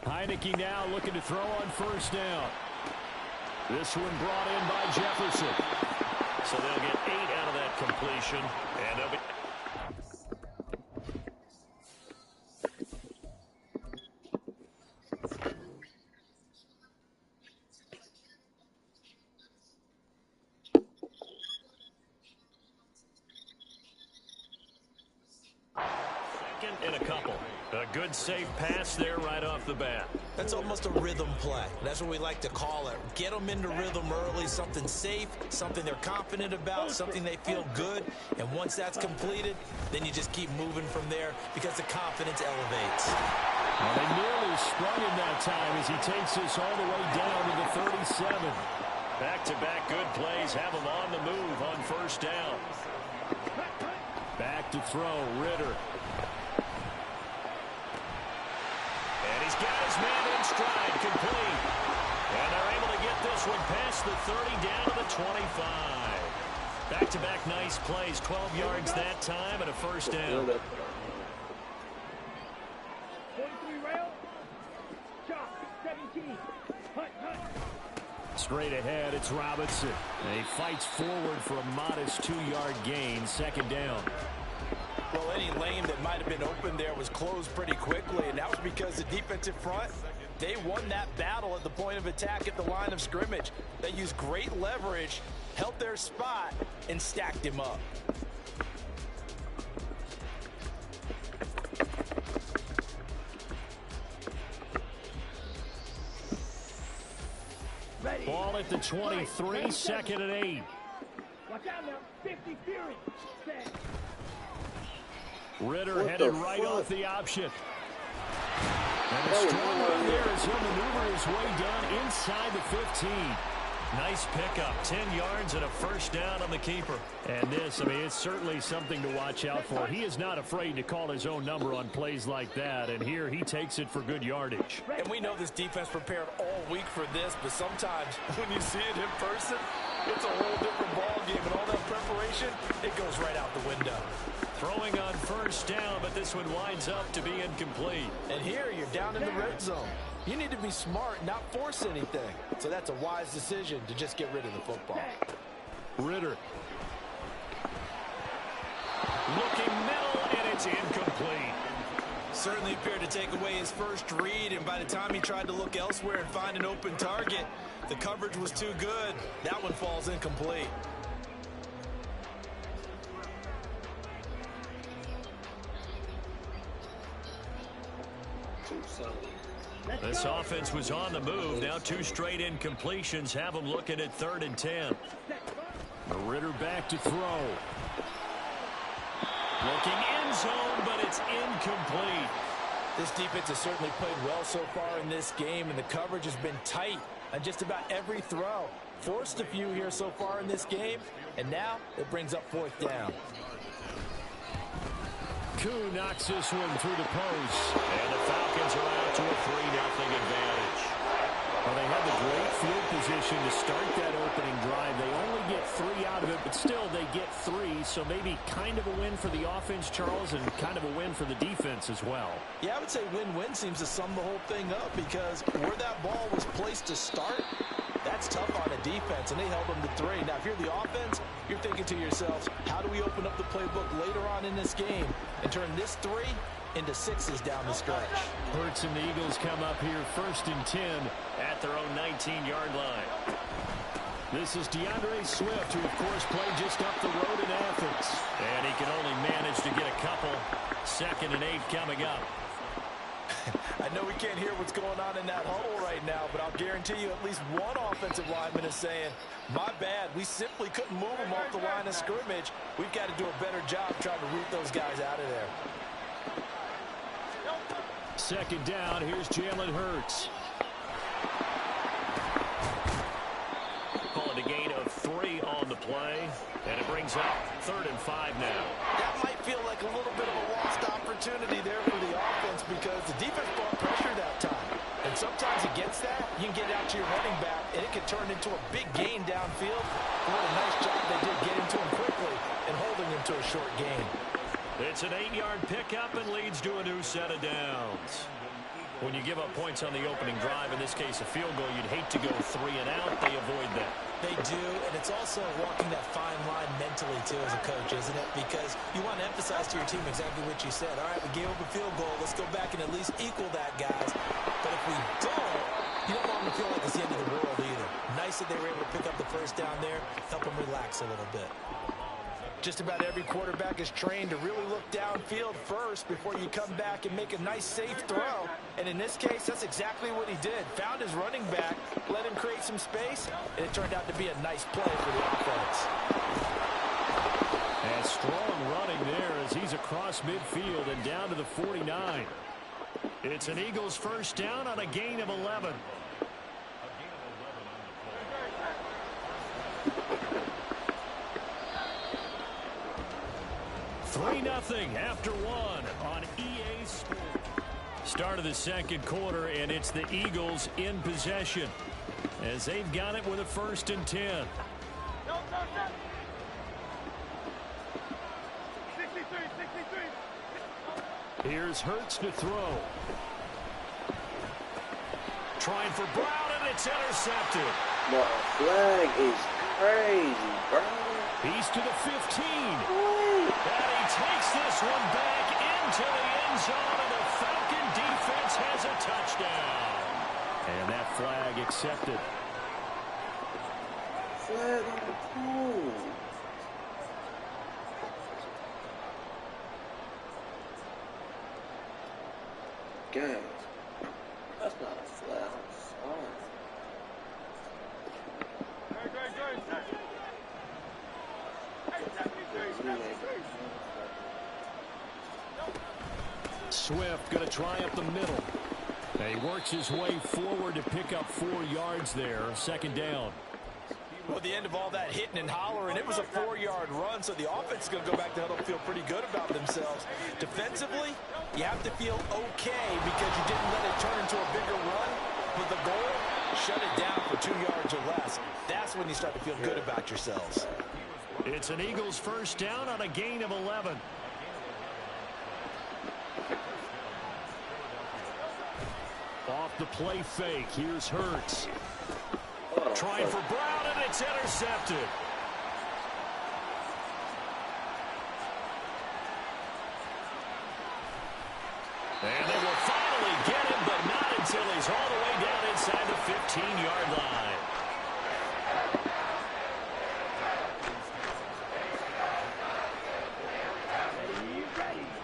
Heineke now looking to throw on first down. This one brought in by Jefferson. So they'll get 8 out of that completion. And they'll be... Second and a couple. A good safe pass there right off the bat. That's almost a rhythm play. That's what we like to call it. Get them into rhythm early, something safe, something they're confident about, something they feel good. And once that's completed, then you just keep moving from there because the confidence elevates. Well, they nearly sprung him that time as he takes this all the way down to the 37. Back-to-back good plays have him on the move on first down. Back to throw, Ritter. He's got his man in stride, complete. And they're able to get this one past the 30 down to the 25. Back-to-back nice plays, 12 yards that time and a first down. Straight ahead, it's Robinson. And he fights forward for a modest 2-yard gain, second down. Well, any lane that might have been open there was closed pretty quickly, and that was because the defensive front, they won that battle at the point of attack at the line of scrimmage. They used great leverage, held their spot, and stacked him up. Ball at the 23, second and 8. Watch out now, 50 Fury. Ritter headed right off the option. And a strong run there as he'll maneuver his way down inside the 15. Nice pickup, 10 yards and a first down on the keeper. And this, I mean, it's certainly something to watch out for. He is not afraid to call his own number on plays like that, and here he takes it for good yardage. And we know this defense prepared all week for this, but sometimes when you see it in person, it's a whole different ball game, and all that preparation, it goes right out the window. Throwing on first down, but this one winds up to be incomplete. And here you're down in the red zone. You need to be smart and not force anything. So that's a wise decision to just get rid of the football. Ritter. Looking middle, and it's incomplete. Certainly appeared to take away his first read, and by the time he tried to look elsewhere and find an open target, the coverage was too good. That one falls incomplete. This offense was on the move. Now 2 straight incompletions have them looking at 3rd and 10. Ritter back to throw. Looking end zone, but it's incomplete. This defense has certainly played well so far in this game, and the coverage has been tight on just about every throw. Forced a few here so far in this game, and now it brings up 4th down. Koo knocks this one through the post. And the Falcons are out to a 3-0 advantage. Well, they had the great field position to start that opening drive. They only get 3 out of it, but still they get 3. So maybe kind of a win for the offense, Charles, and kind of a win for the defense as well. Yeah, I would say win-win seems to sum the whole thing up, because where that ball was placed to start, that's tough on a defense, and they held them to 3. Now, if you're the offense, you're thinking to yourselves, how do we open up the playbook later on in this game and turn this 3 into 6s down the stretch. Hurts and the Eagles come up here 1st and 10 at their own 19-yard line. This is DeAndre Swift, who, of course, played just up the road in Athens. And he can only manage to get a couple. 2nd and 8 coming up. I know we can't hear what's going on in that huddle right now, but I'll guarantee you at least one offensive lineman is saying, my bad, we simply couldn't move them off the line of scrimmage. We've got to do a better job trying to root those guys out of there. 2nd down, here's Jalen Hurts. Call it a gain of 3 on the play, and it brings up 3rd and 5 now. That might feel like a little bit of a lost opportunity there for the offense because the defense brought pressure that time. And sometimes against that, you can get out to your running back, and it can turn into a big gain downfield. What a nice job they did getting to him quickly and holding him to a short gain. It's an 8-yard pickup and leads to a new set of downs. When you give up points on the opening drive, in this case a field goal, you'd hate to go 3 and out. They avoid that. They do, and it's also walking that fine line mentally, too, as a coach, isn't it? Because you want to emphasize to your team exactly what you said. All right, we gave up a field goal. Let's go back and at least equal that, guys. But if we don't, you don't want them to feel like it's the end of the world either. Nice that they were able to pick up the 1st down there, help them relax a little bit. Just about every quarterback is trained to really look downfield first before you come back and make a nice, safe throw. And in this case, that's exactly what he did. Found his running back, let him create some space, and it turned out to be a nice play for the offense. And strong running there as he's across midfield and down to the 49. It's an Eagles 1st down on a gain of 11. 3-0 after 1 on EA Sports. Start of the 2nd quarter, and it's the Eagles in possession as they've got it with a 1st and 10. 63. Here's Hurts to throw. Trying for Brown, and it's intercepted. The flag is crazy, bro. He's to the 15. And he takes this one back into the end zone, and the Falcon defense has a touchdown. And that flag accepted. Flag on the pole. God, that's not a flag. I'm sorry. Swift going to try up the middle. He works his way forward to pick up 4 yards there. 2nd down. Well, at the end of all that hitting and hollering, it was a 4-yard run, so the offense is going to go back to huddle and feel pretty good about themselves. Defensively, you have to feel okay because you didn't let it turn into a bigger run, but the goal, shut it down for 2 yards or less. That's when you start to feel good about yourselves. It's an Eagles 1st down on a gain of 11. Off the play fake, here's Hurts. Trying for Brown, and it's intercepted. And they will finally get him, but not until he's all the way down inside the 15-yard line.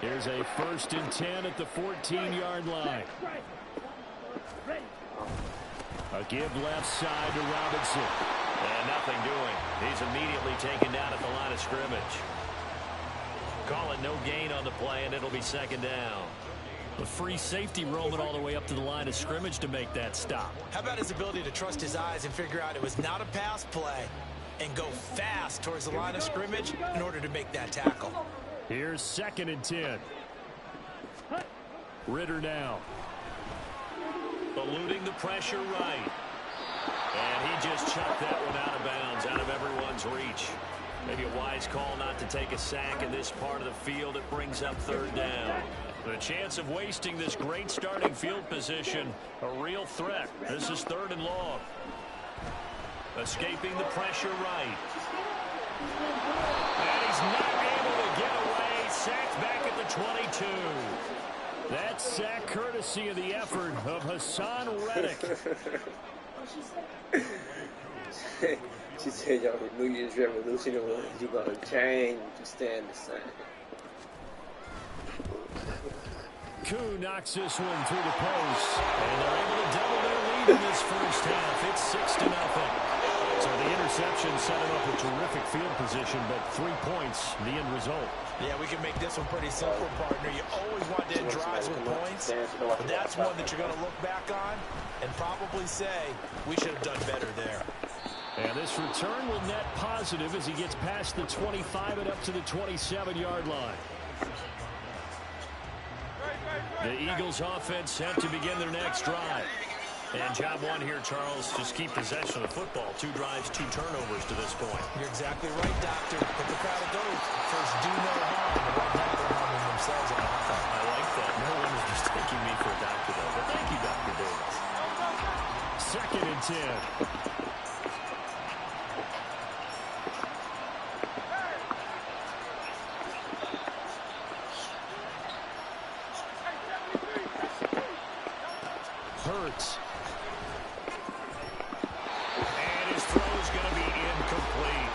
Here's a 1st and 10 at the 14-yard line. A give left side to Robinson. And nothing doing. He's immediately taken down at the line of scrimmage. Call it no gain on the play, and it'll be 2nd down. The free safety roaming all the way up to the line of scrimmage to make that stop. How about his ability to trust his eyes and figure out it was not a pass play and go fast towards the line of scrimmage in order to make that tackle. Here's 2nd and 10. Ritter now. Eluding the pressure right. And he just chucked that one out of bounds, out of everyone's reach. Maybe a wise call not to take a sack in this part of the field. It brings up 3rd down. The chance of wasting this great starting field position, a real threat. This is 3rd and long. Escaping the pressure right. And he's not able to get away. Sacked back at the 22. That sack courtesy of the effort of Hassan Reddick. She said, y'all, the New Year's revolution, you're going to change, you stand the same. Koo knocks this one through the post, and they're able to double their lead in this first half. It's 6-0. So the interception set him up a terrific field position, but 3 points, the end result. Yeah, we can make this one pretty simple, partner. You always want to end drives with points, but that's one that you're going to look back on and probably say, we should have done better there. And this return will net positive as he gets past the 25 and up to the 27-yard line. The Eagles offense set to begin their next drive. And job one here, Charles, just keep possession of the football. 2 drives, 2 turnovers to this point. You're exactly right, Doctor. But the crowd goes. First, do no harm. And right now, they're harming themselves on offense. I like that. No one is just taking me for a doctor, though. But thank you, Dr. Davis. 2nd and 10. Hurts. And his throw is going to be incomplete.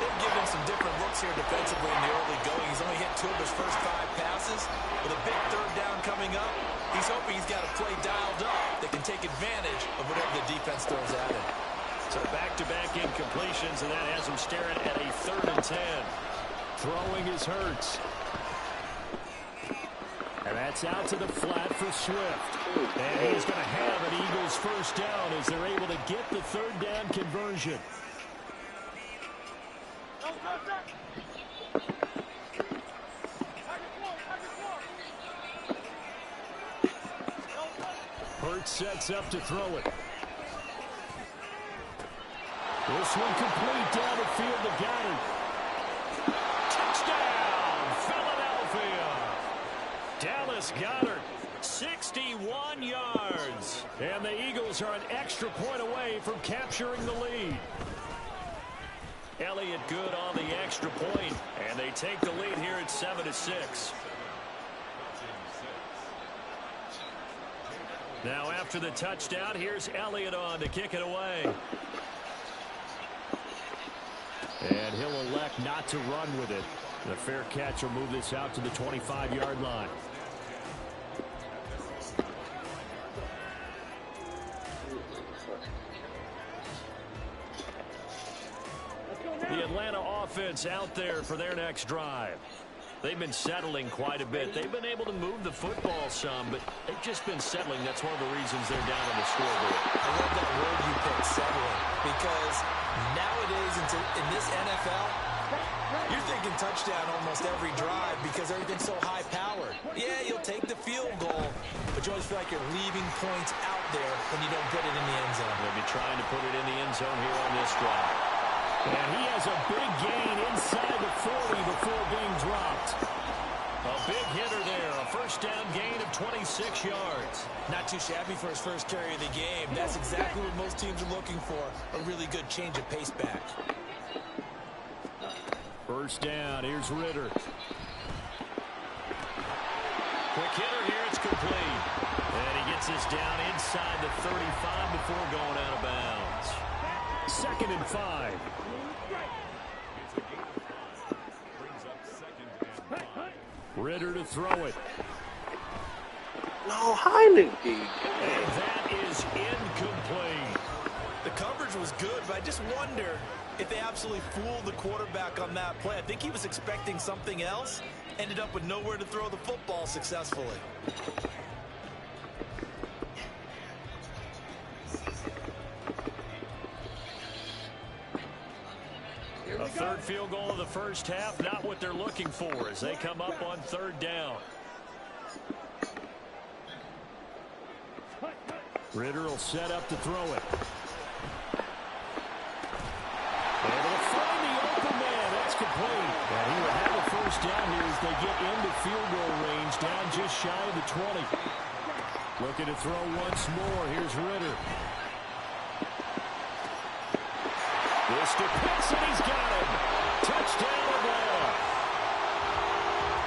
They've given some different looks here defensively in the early going. He's only hit 2 of his first 5 passes. With a big 3rd down coming up, he's hoping he's got a play dialed up that can take advantage of whatever the defense throws at him. So back-to-back incompletions, and that has him staring at a 3rd and 10. Throwing is Hurts. And that's out to the flat for Swift. And he's going to have an Eagles first down as they're able to get the 3rd down conversion. Hurts sets up to throw it. This one complete down the field to Goddard. Touchdown, Philadelphia. Dallas Goedert, 61 yards. And the Eagles are an extra point away from capturing the lead. Elliott good on the extra point, and they take the lead here at 7-6. Now after the touchdown, here's Elliott on to kick it away. And he'll elect not to run with it. The fair catch will move this out to the 25-yard line. The Atlanta offense out there for their next drive. They've been settling quite a bit. They've been able to move the football some, but they've just been settling. That's one of the reasons they're down on the scoreboard. I love that word you picked, settling, because nowadays in this NFL, you're thinking touchdown almost every drive because everything's so high-powered. Yeah, you'll take the field goal, but you always feel like you're leaving points out there when you don't put it in the end zone. They'll be trying to put it in the end zone here on this drive. And he has a big gain inside the 40 before being dropped. A big hitter there. A first down gain of 26 yards. Not too shabby for his first carry of the game. That's exactly what most teams are looking for. A really good change of pace back. First down. Here's Ritter. Quick hitter here. It's complete. And he gets this down inside the 35 before going out of bounds. 2nd and 5. Ritter to throw it. No, Heineke. And that is incomplete. The coverage was good, but I just wonder if they absolutely fooled the quarterback on that play. I think he was expecting something else. Ended up with nowhere to throw the football successfully. A 3rd field goal of the first half, not what they're looking for as they come up on 3rd down. Ritter will set up to throw it. And they'll find the open man. That's complete. And he will have a first down here as they get into field goal range, down just shy of the 20. Looking to throw once more. Here's Ritter. This to Pitts, and he's got him. Touchdown Atlanta.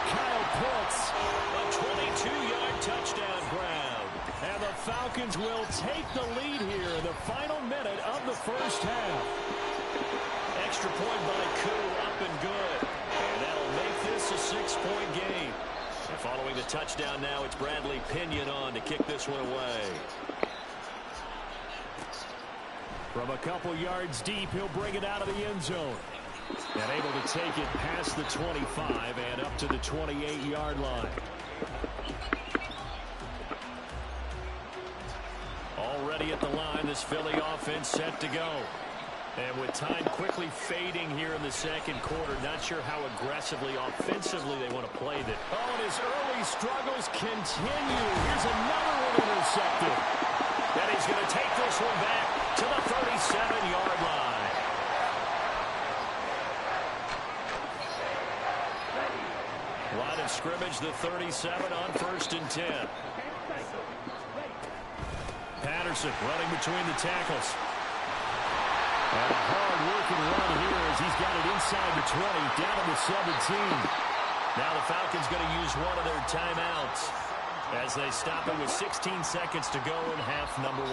Kyle Pitts, a 22-yard touchdown ground. And the Falcons will take the lead here in the final minute of the first half. Extra point by Koo, up and good. And that'll make this a 6-point game. And following the touchdown now, it's Bradley Pinion on to kick this one away. From a couple yards deep, he'll bring it out of the end zone. And able to take it past the 25 and up to the 28-yard line. Already at the line, this Philly offense set to go. And with time quickly fading here in the second quarter, not sure how aggressively, offensively they want to play that. Oh, and his early struggles continue. Here's another one intercepted. And he's going to take this one back to the 37-yard line. Line of scrimmage, the 37 on 1st and 10. Patterson running between the tackles. And a hard-working run here as he's got it inside the 20, down to the 17. Now the Falcons going to use one of their timeouts as they stop it with 16 seconds to go in half number 1.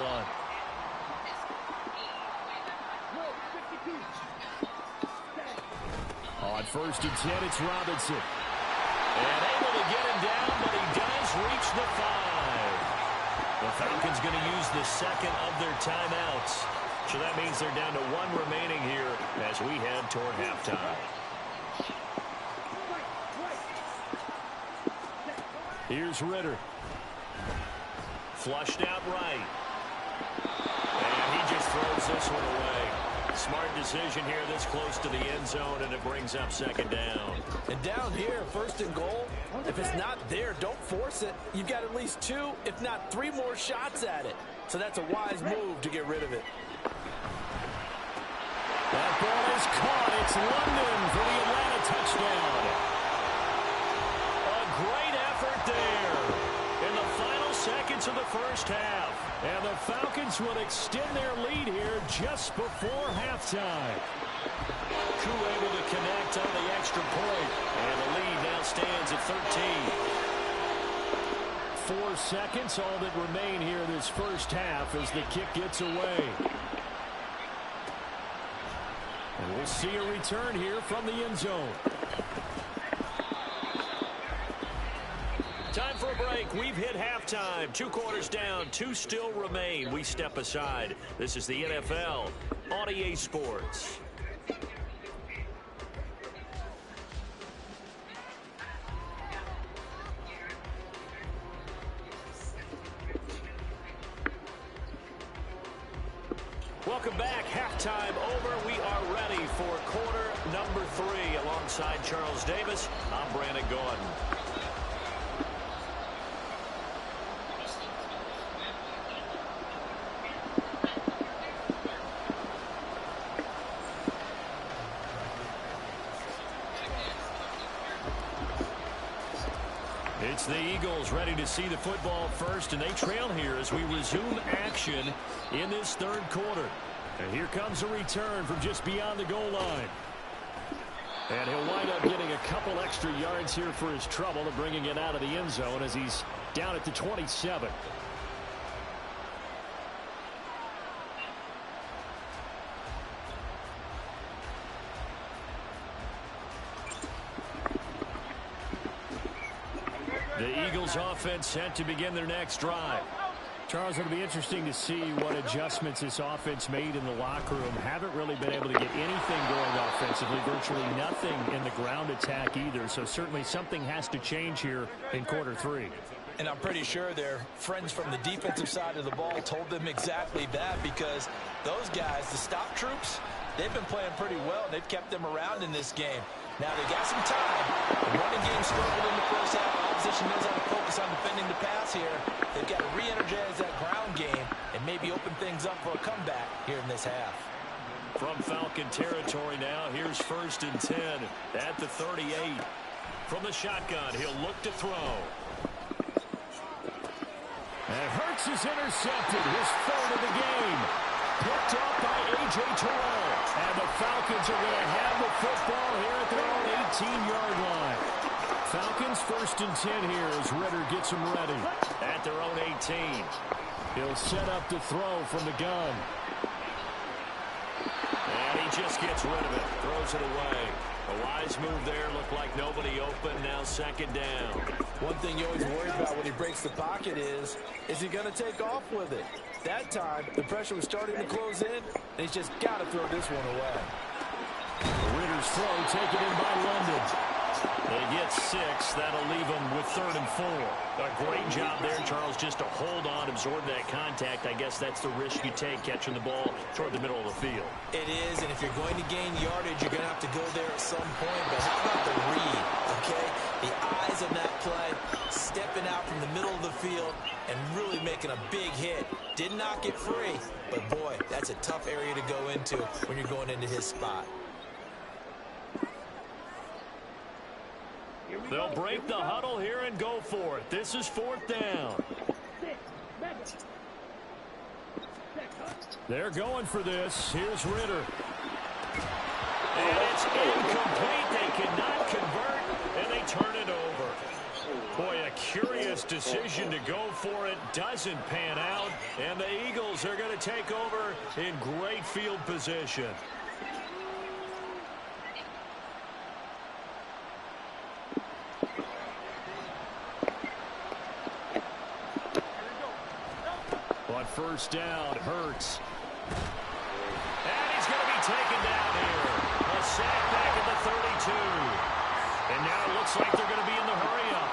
On 1st and 10, it's Robinson. And able to get him down, but he does reach the 5. The Falcons going to use the second of their timeouts. So that means they're down to 1 remaining here as we head toward halftime. Here's Ritter. Flushed out right. And he just throws this one away. Smart decision here this close to the end zone, and it brings up 2nd down. And down here, 1st and goal, if it's not there, don't force it. You've got at least 2, if not 3 more shots at it. So that's a wise move to get rid of it. That ball is caught. It's London for the Atlanta touchdown. A great effort there in the final seconds of the first half. And the Falcons will extend their lead here just before halftime. Koo able to connect on the extra point. And the lead now stands at 13. 4 seconds, all that remain here this first half as the kick gets away. And we'll see a return here from the end zone. Time for a break. We've hit halftime. 2 quarters down. 2 still remain. We step aside. This is the NFL on EA Sports. Welcome back. Halftime over. We are ready for quarter number 3. Alongside Charles Davis, I'm Brandon Gordon. It's the Eagles ready to see the football first, and they trail here as we resume action in this 3rd quarter. And here comes a return from just beyond the goal line. And he'll wind up getting a couple extra yards here for his trouble and bringing it out of the end zone as he's down at the 27. The Eagles offense set to begin their next drive. Charles, it'll be interesting to see what adjustments this offense made in the locker room. Haven't really been able to get anything going offensively, virtually nothing in the ground attack either. So certainly something has to change here in quarter 3. And I'm pretty sure their friends from the defensive side of the ball told them exactly that, because those guys, the stop troops, they've been playing pretty well. They've kept them around in this game. Now they got some time. The running game struggled in the first half. Opposition knows how to focus on defending the pass here. They've got to re-energize that ground game and maybe open things up for a comeback here in this half. From Falcon territory now, here's 1st and 10 at the 38. From the shotgun, he'll look to throw. And Hurts is intercepted, his 3rd of the game. Picked up by A.J. Terrell. And the Falcons are going to have the football here at their own 18-yard line. Falcons 1st and 10 here as Ritter gets them ready. At their own 18. He'll set up to throw from the gun. And he just gets rid of it. Throws it away. A wise move there. Looked like nobody open. Now 2nd down. One thing you always worry about when he breaks the pocket is he going to take off with it? That time, the pressure was starting to close in, and he's just got to throw this one away. Ritter's throw taken in by London. They get 6. That'll leave them with 3rd and 4. A great job there, Charles, just to hold on, absorb that contact. I guess that's the risk you take, catching the ball toward the middle of the field. It is, and if you're going to gain yardage, you're going to have to go there at some point. But how about the read, okay? The eyes on that play, stepping out from the middle of the field and really making a big hit. Did not get free, but boy, that's a tough area to go into when you're going into his spot. They'll break the huddle here and go for it. This is 4th down. They're going for this. Here's Ritter. And it's incomplete. They cannot convert, and they turn it over. Boy, a curious decision to go for it. Doesn't pan out, and the Eagles are going to take over in great field position. On 1st down, Hurts. And he's going to be taken down here. A sack back at the 32. And now it looks like they're going to be in the hurry-up.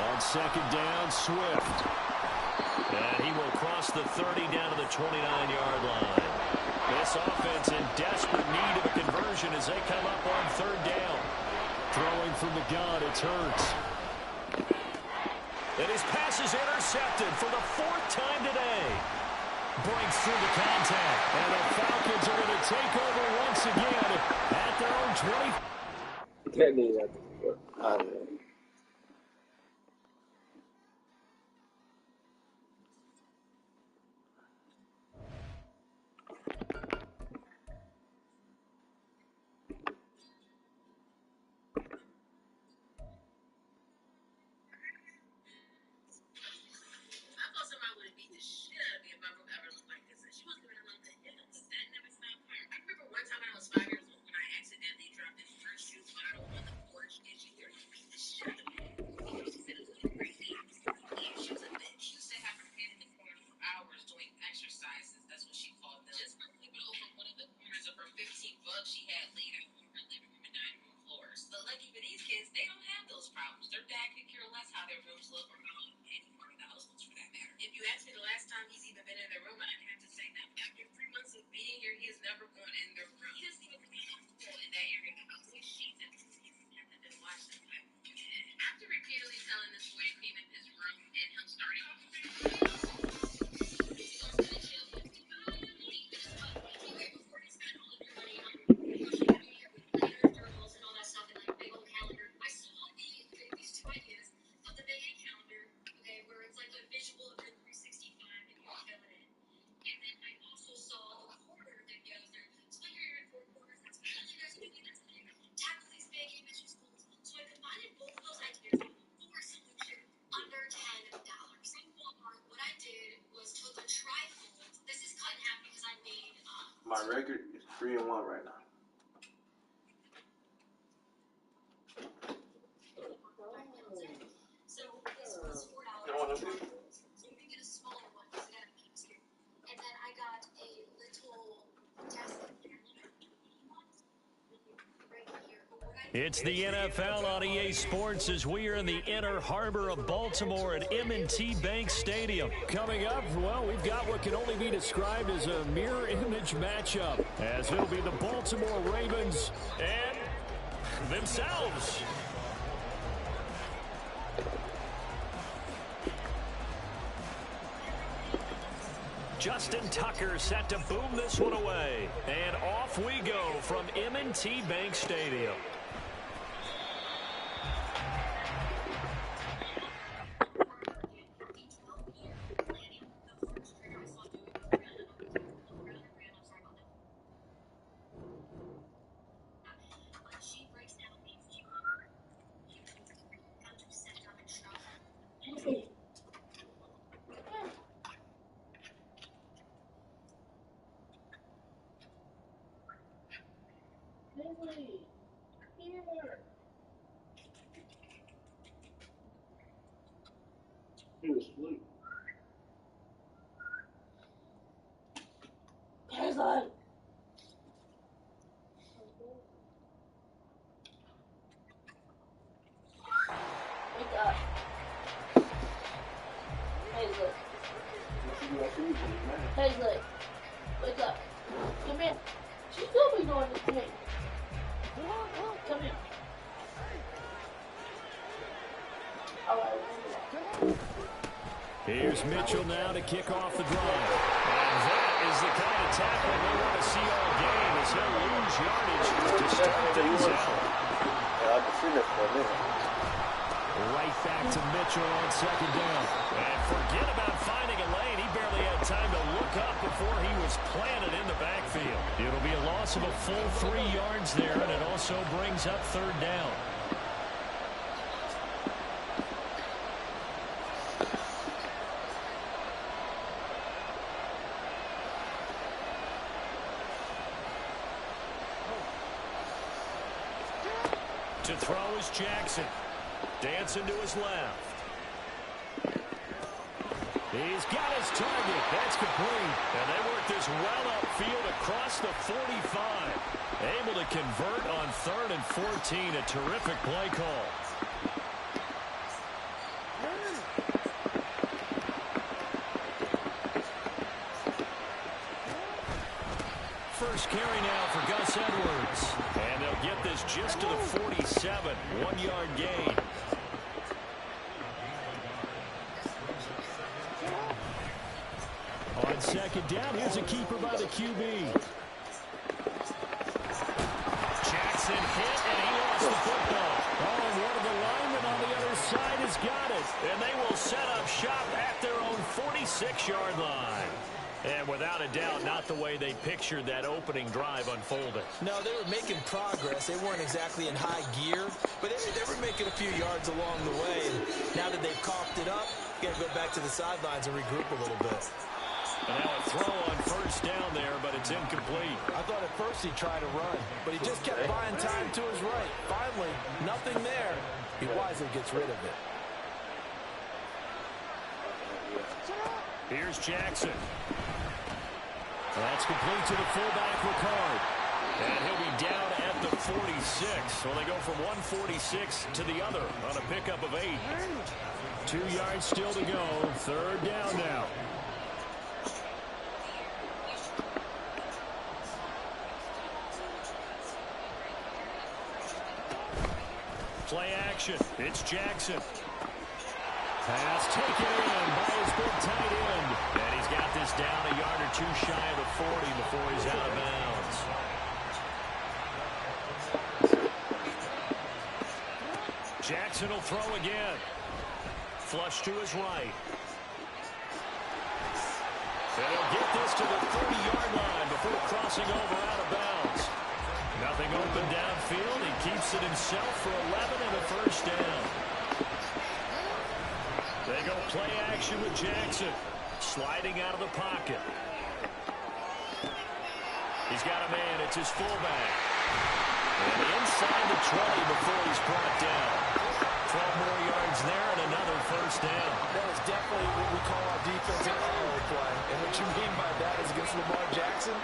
On 2nd down, Swift. And he will cross the 30 down to the 29-yard line. This offense in desperate need of a conversion as they come up on 3rd down. Throwing from the gun, it's Hurts. And his pass is intercepted for the 4th time today. Breaks through the contact. And the Falcons are going to take over once again at their own 20. Technically, I don't know. My record is 3-1 right now. So this was $4. So you can get a smaller one because it had a piece here. And then I got a little desk right here. It's the NFL on EA Sports as we are in the inner harbor of Baltimore at M&T Bank Stadium. Coming up, well, we've got what can only be described as a mirror image matchup, as it'll be the Baltimore Ravens and themselves. Justin Tucker set to boom this one away. And off we go from M&T Bank Stadium. He was asleep. There's like wake up. Hazlet. Hazlet. Wake up. Come here. She's still be doing this to me. Come here. Alright, Here's Mitchell now to kick off the drive. And that is the kind of tackle they want to see all game as he'll lose yardage to start things out. Yeah, I've seen it for a minute. Right back to Mitchell on second down. And forget about finding a lane. He barely had time to look up before he was planted in the backfield. It'll be a loss of a full 3 yards there, and it also brings up third down. To throw is Jackson. Dancing to his left. He's got his target. That's complete. And they work this well upfield across the 45. Able to convert on 3rd and 14. A terrific play call. First carry now for Gus Edwards. And they'll get this just to the 47. 1-yard gain. On second down, here's a keeper by the QB. Jackson hit, and he lost the football. Oh, and one of the linemen on the other side has got it. And they will set up shop at their own 46-yard line. And without a doubt, not the way they pictured that opening drive unfolding. No, they were making progress. They weren't exactly in high gear, but they were making a few yards along the way. And now that they've coughed it up, got to go back to the sidelines and regroup a little bit. And now a throw on first down there, but it's incomplete. I thought at first he tried to run, but he just kept buying time to his right. Finally, nothing there. He wisely gets rid of it. Here's Jackson. That's complete to the fullback, Ricard. And he'll be down at the 46. Well, they go from 146 to the other on a pickup of 8. 2 yards still to go. Third down now. Play action. It's Jackson. Pass taken in by his big tight end. And he's got this down a yard or 2 shy of the 40 before he's out of bounds. Jackson will throw again. Flush to his right. And he'll get this to the 30-yard line before crossing over out of bounds. Nothing open downfield. He keeps it himself for 11 and a first down. They go play action with Jackson. Sliding out of the pocket. He's got a man. It's his fullback. And inside the 20 before he's brought down. 12 more yards there and another first down. That is definitely what we call our defensive uh-oh play. And what you mean by that is against Lamar Jackson,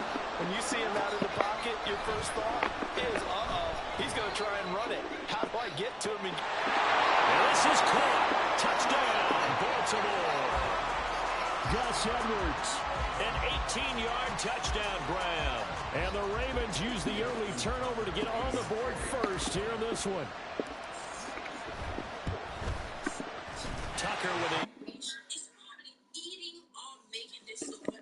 when you see him out of the pocket, your first thought is, uh-oh, he's going to try and run it. How do I get to him? And this is caught. Touchdown, Baltimore. Gus Edwards, an 18-yard touchdown grab. And the Ravens use the early turnover to get on the board first here in this one. Tucker with it. Is already eating on making this so much.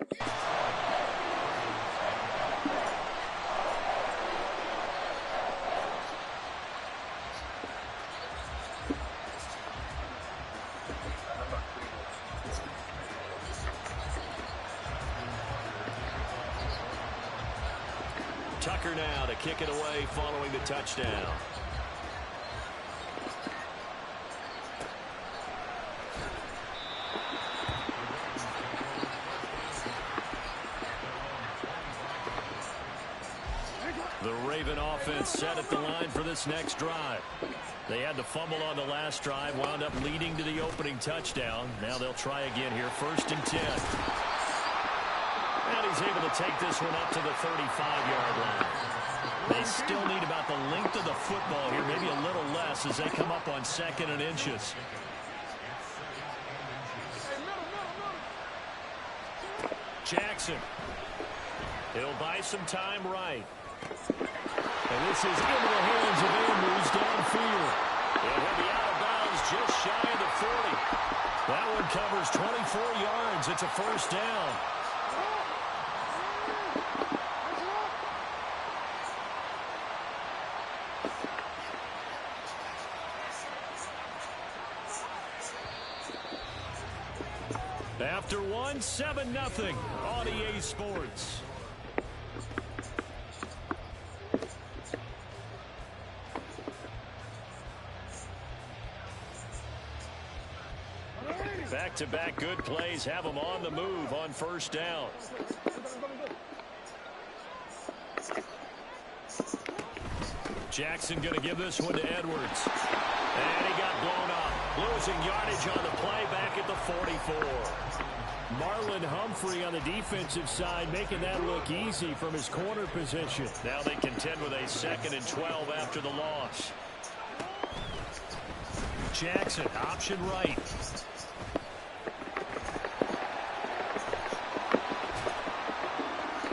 Tucker now to kick it away following the touchdown. The Raven offense set at the line for this next drive. They had the fumble on the last drive, wound up leading to the opening touchdown. Now they'll try again here, 1st and 10. And he's able to take this one up to the 35-yard line. They still need about the length of the football here, maybe a little less, as they come up on 2nd and inches. Jackson. He'll buy some time right. And this is into the hands of Andrews downfield. And he'll be out of bounds just shy of the 40. That one covers 24 yards. It's a 1st down. After one, 7-0 on EA Sports. Back-to-back good plays have them on the move on 1st down. Jackson going to give this one to Edwards. And he got blown up. Losing yardage on the play back at the 44. Marlon Humphrey on the defensive side making that look easy from his corner position. Now they contend with a 2nd and 12 after the loss. Jackson, option right.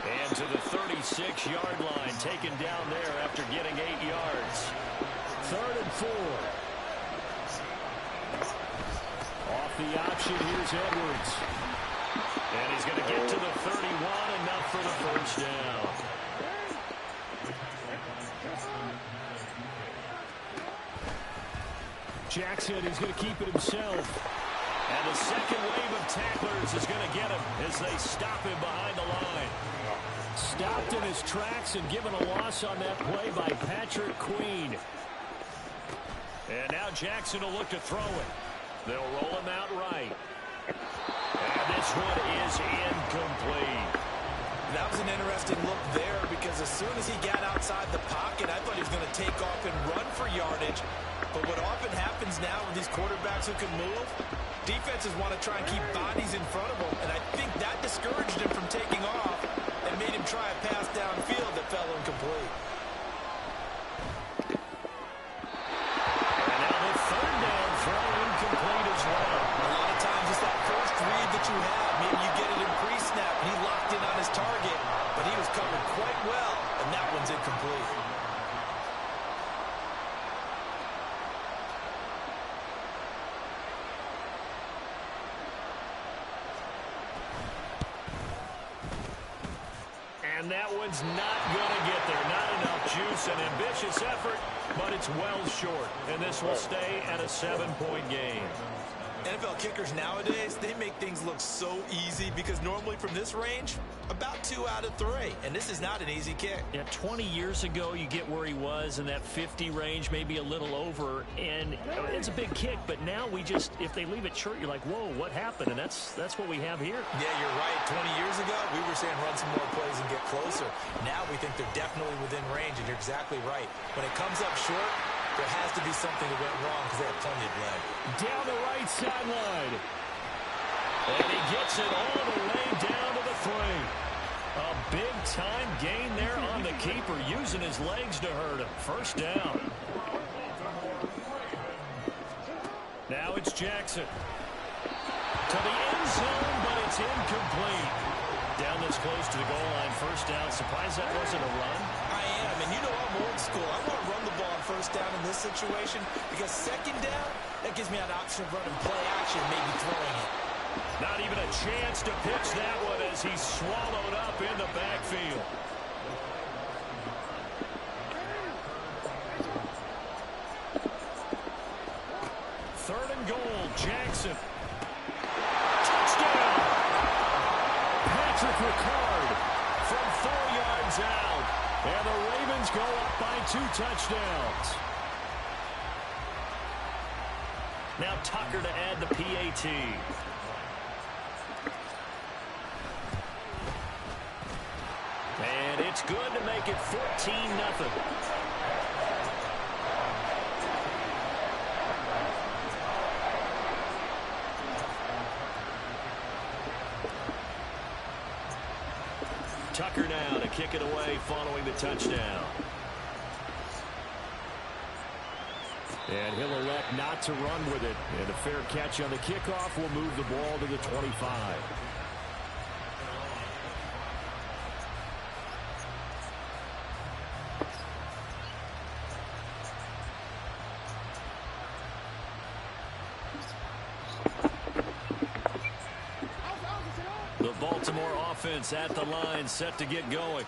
And to the 36-yard line, taken down there after getting 8 yards. 3rd and 4. Off the option, here's Edwards. And he's going to get to the 31, enough for the 1st down. Jackson, he's going to keep it himself. And the second wave of tacklers is going to get him as they stop him behind the line. Stopped in his tracks and given a loss on that play by Patrick Queen. And now Jackson will look to throw it. They'll roll him out right. And this one is incomplete. That was an interesting look there because as soon as he got outside the pocket, I thought he was going to take off and run for yardage. But what often happens now with these quarterbacks who can move, defenses want to try and keep bodies in front of them. And I think that discouraged him from taking off and made him try a pass downfield that fell incomplete. And now the 3rd down throw incomplete as well. A lot of times it's that first read that you have. Maybe you get it in pre-snap and he locked in on his target, but he was covered quite well, and that one's incomplete. And that one's not going to get there. Not enough juice. An ambitious effort, but it's well short. And this will stay at a 7-point game. NFL kickers nowadays, they make things look so easy because normally from this range, about 2 out of 3. And this is not an easy kick. Yeah, 20 years ago, you get where he was in that 50 range, maybe a little over. And it's a big kick, but now we just, if they leave it short, you're like, whoa, what happened? And that's what we have here. Yeah, you're right. 20 years ago, we were saying run some more plays and get closer. Now we think they're definitely within range, and you're exactly right. When it comes up short, there has to be something that went wrong because they have plenty of leg. Down the right sideline. And he gets it all the way down to the 3. A big-time gain there on the keeper, using his legs to hurt him. 1st down. Now it's Jackson. To the end zone, but it's incomplete. Down this close to the goal line, 1st down. Surprised that wasn't a run? I am, and you know I'm old school. I want to run the ball on 1st down in this situation because 2nd down, that gives me an option of running play action, maybe throwing it. Not even a chance to pitch that one as he's swallowed up in the backfield. Third and goal, Jackson. Touchdown! Patrick Ricard from 4 yards out. And the Ravens go up by 2 touchdowns. Now Tucker to add the PAT. And it's good to make it 14-0. Tucker now to kick it away following the touchdown. And he'll elect not to run with it. And a fair catch on the kickoff will move the ball to the 25. The Baltimore offense at the line, set to get going.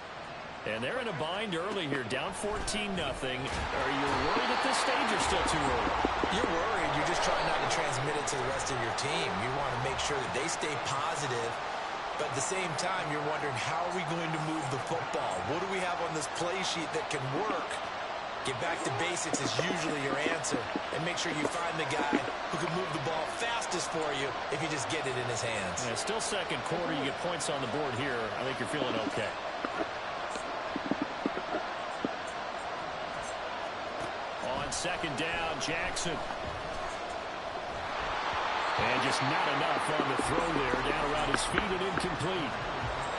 And they're in a bind early here, down 14-0. Are you worried at this stage or still too early? You're worried. You're just trying not to transmit it to the rest of your team. You want to make sure that they stay positive. But at the same time, you're wondering, how are we going to move the football? What do we have on this play sheet that can work? Get back to basics is usually your answer. And make sure you find the guy who can move the ball fastest for you if you just get it in his hands. Yeah, still second quarter. You get points on the board here. I think you're feeling okay. On second down, Jackson. And just not enough on the throw there. Down around his feet and incomplete.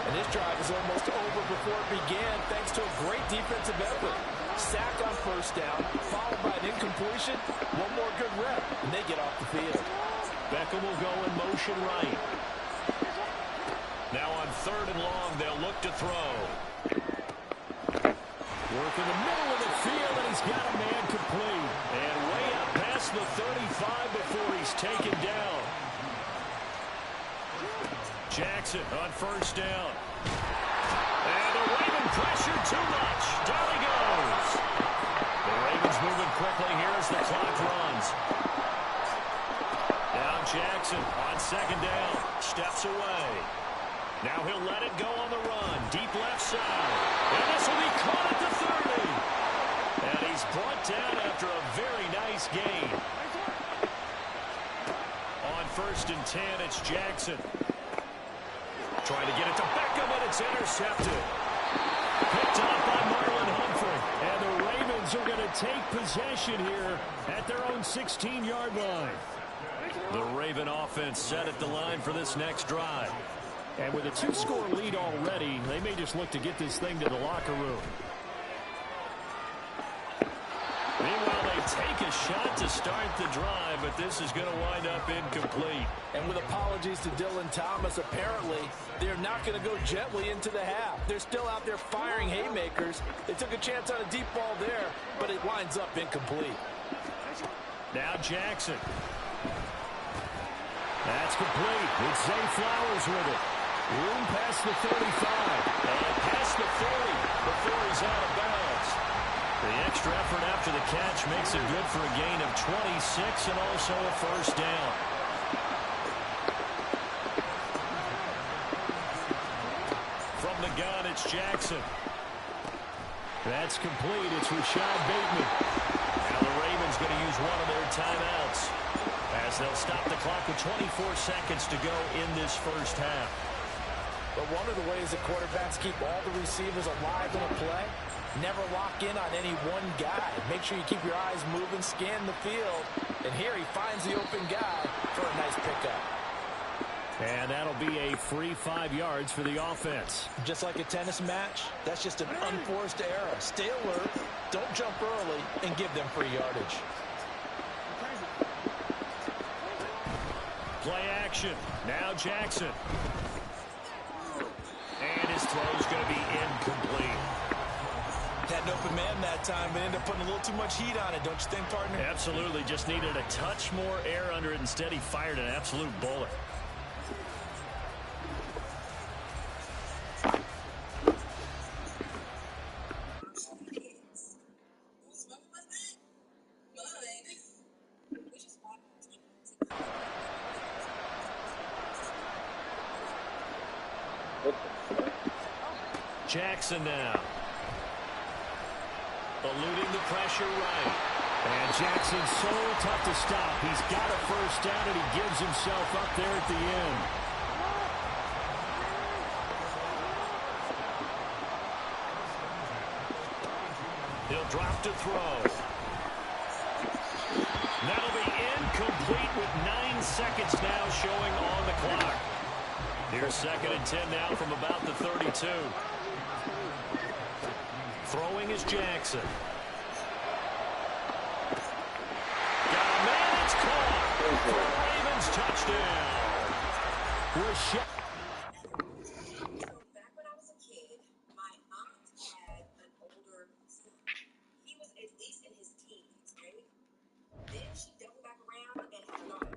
And this drive is almost over before it began thanks to a great defensive effort. Sack on first down, followed by an incompletion. One more good rep, and they get off the field. Beckham will go in motion right. Now on third and long, they'll look to throw. Work in the middle of the field, and he's got a man complete. And way up past the 35 before he's taken down. Jackson on first down. And the Raven pressure too much. Down he goes. The Ravens moving quickly here as the clock runs. Now Jackson on second down. Steps away. Now he'll let it go on the run. Deep left side. And this will be caught at the 30. And he's brought down after a very nice gain. On first and 10, it's Jackson. Trying to get it to Beckham, and it's intercepted. Picked up by Marlon Humphrey. And the Ravens are going to take possession here at their own 16-yard line. The Raven offense set at the line for this next drive. And with a 2-score lead already, they may just look to get this thing to the locker room. Meanwhile, they take a shot to start the drive, but this is going to wind up incomplete. And with apologies to Dylan Thomas, apparently they're not going to go gently into the half. They're still out there firing haymakers. They took a chance on a deep ball there, but it winds up incomplete. Now Jackson. That's complete. It's Zay Flowers with it. Room past the 35. And past the 40 before he's out of bounds. The extra effort after the catch makes it good for a gain of 26 and also a first down. From the gun, it's Jackson. That's complete. It's Rashad Bateman. Now the Ravens going to use one of their timeouts as they'll stop the clock with 24 seconds to go in this first half. But one of the ways that quarterbacks keep all the receivers alive in a play, never lock in on any one guy. Make sure you keep your eyes moving, scan the field. And here he finds the open guy for a nice pickup. And that'll be a free 5 yards for the offense. Just like a tennis match, that's just an unforced error. Stay alert, don't jump early, and give them free yardage. Play action. Now Jackson. And his throw's going to be incomplete. Had an open man that time, but ended up putting a little too much heat on it, don't you think, partner? Absolutely. Just needed a touch more air under it. Instead, he fired an absolute bullet. Jackson now. Eluding the pressure right. And Jackson's so tough to stop. He's got a first down, and he gives himself up there at the end. He'll drop to throw. That'll be incomplete with 9 seconds now showing on the clock. Here's second and 10 now from about the 32. Throwing is Jackson. Got a man, it's caught. For a Ravens touchdown. So back when I was a kid, my aunt had an older son. He was at least in his teens, right? Then she doubled back around and had a daughter.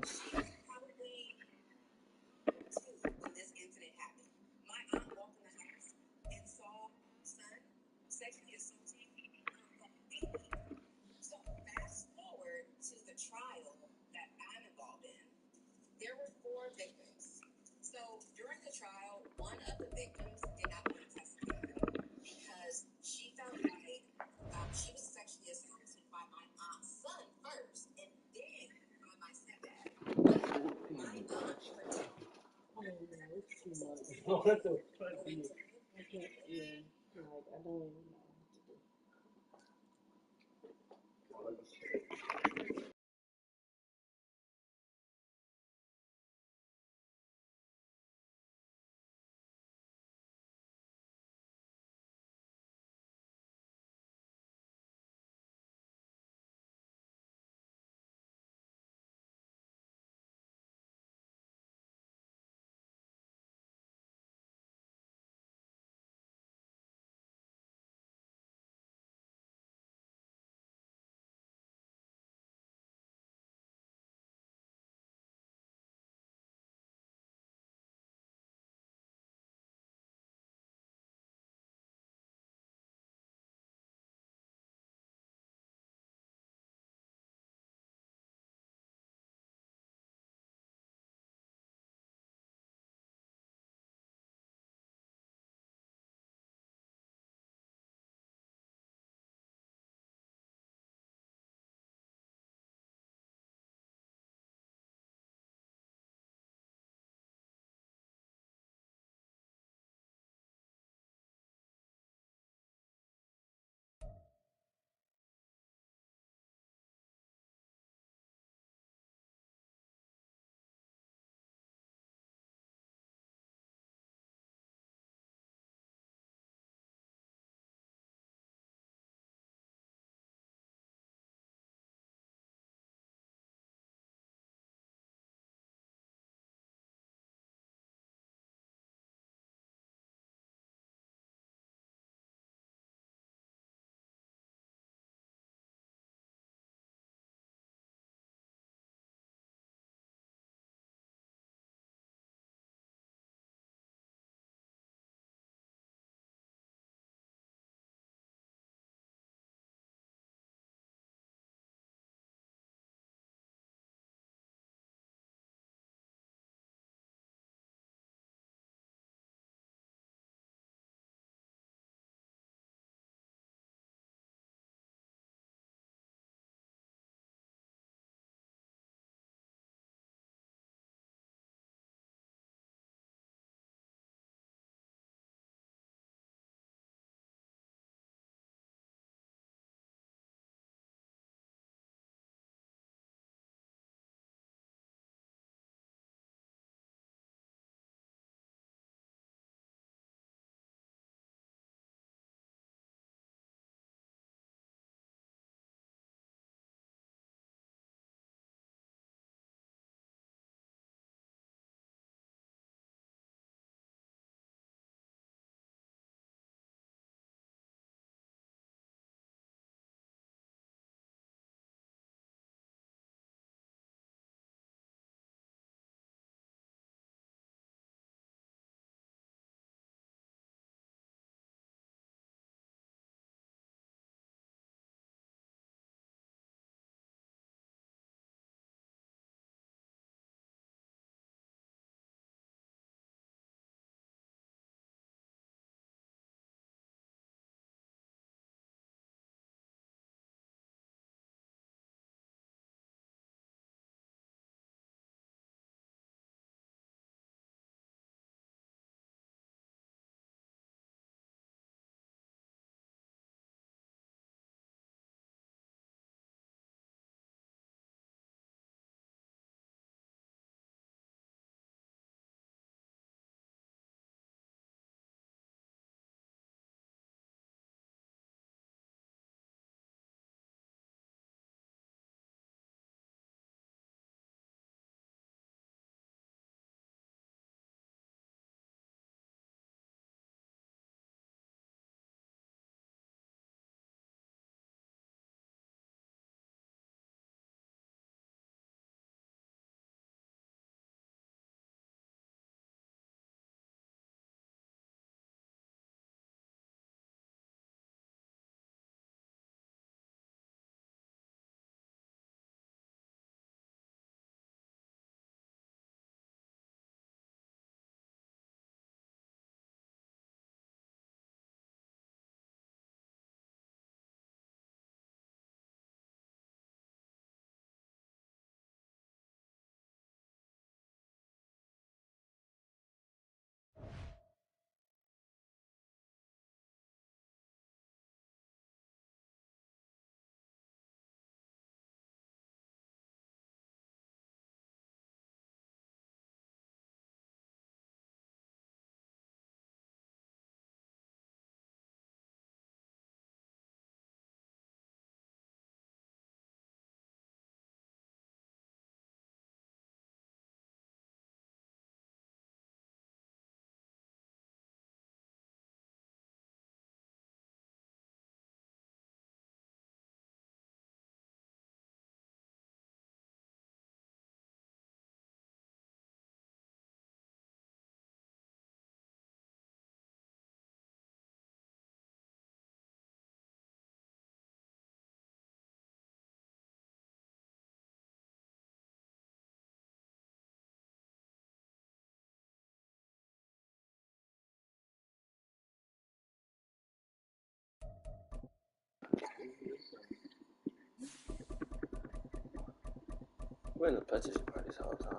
She was probably 2 when this incident happened. My aunt walked in the house and saw her son sexually assaulting her baby. So fast forward to the trial that I'm involved in. There were 4 victims. So during the trial, one of the victims did not want to testify because she felt like she was sexually assaulted by my aunt's son first and then by my stepdad. But my aunt protected Oh, no, it's too much. Oh, that's so funny. I can't, yeah. Like, I don't even know. We're in the PlayStation parties all the time.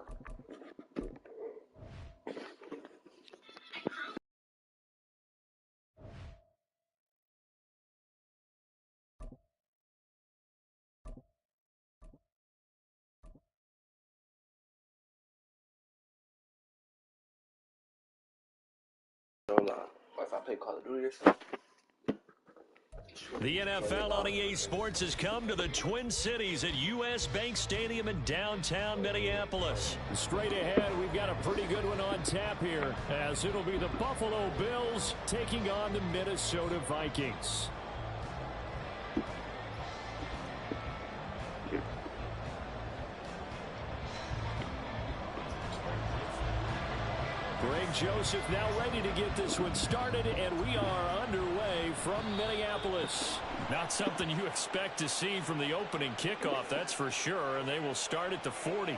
Or if I play Call of Duty or something. The NFL on EA Sports has come to the Twin Cities at U.S. Bank Stadium in downtown Minneapolis. Straight ahead, we've got a pretty good one on tap here, as it'll be the Buffalo Bills taking on the Minnesota Vikings. Greg Joseph now ready to get this one started, and we are underway from Minneapolis. Not something you expect to see from the opening kickoff, that's for sure, and they will start at the 40.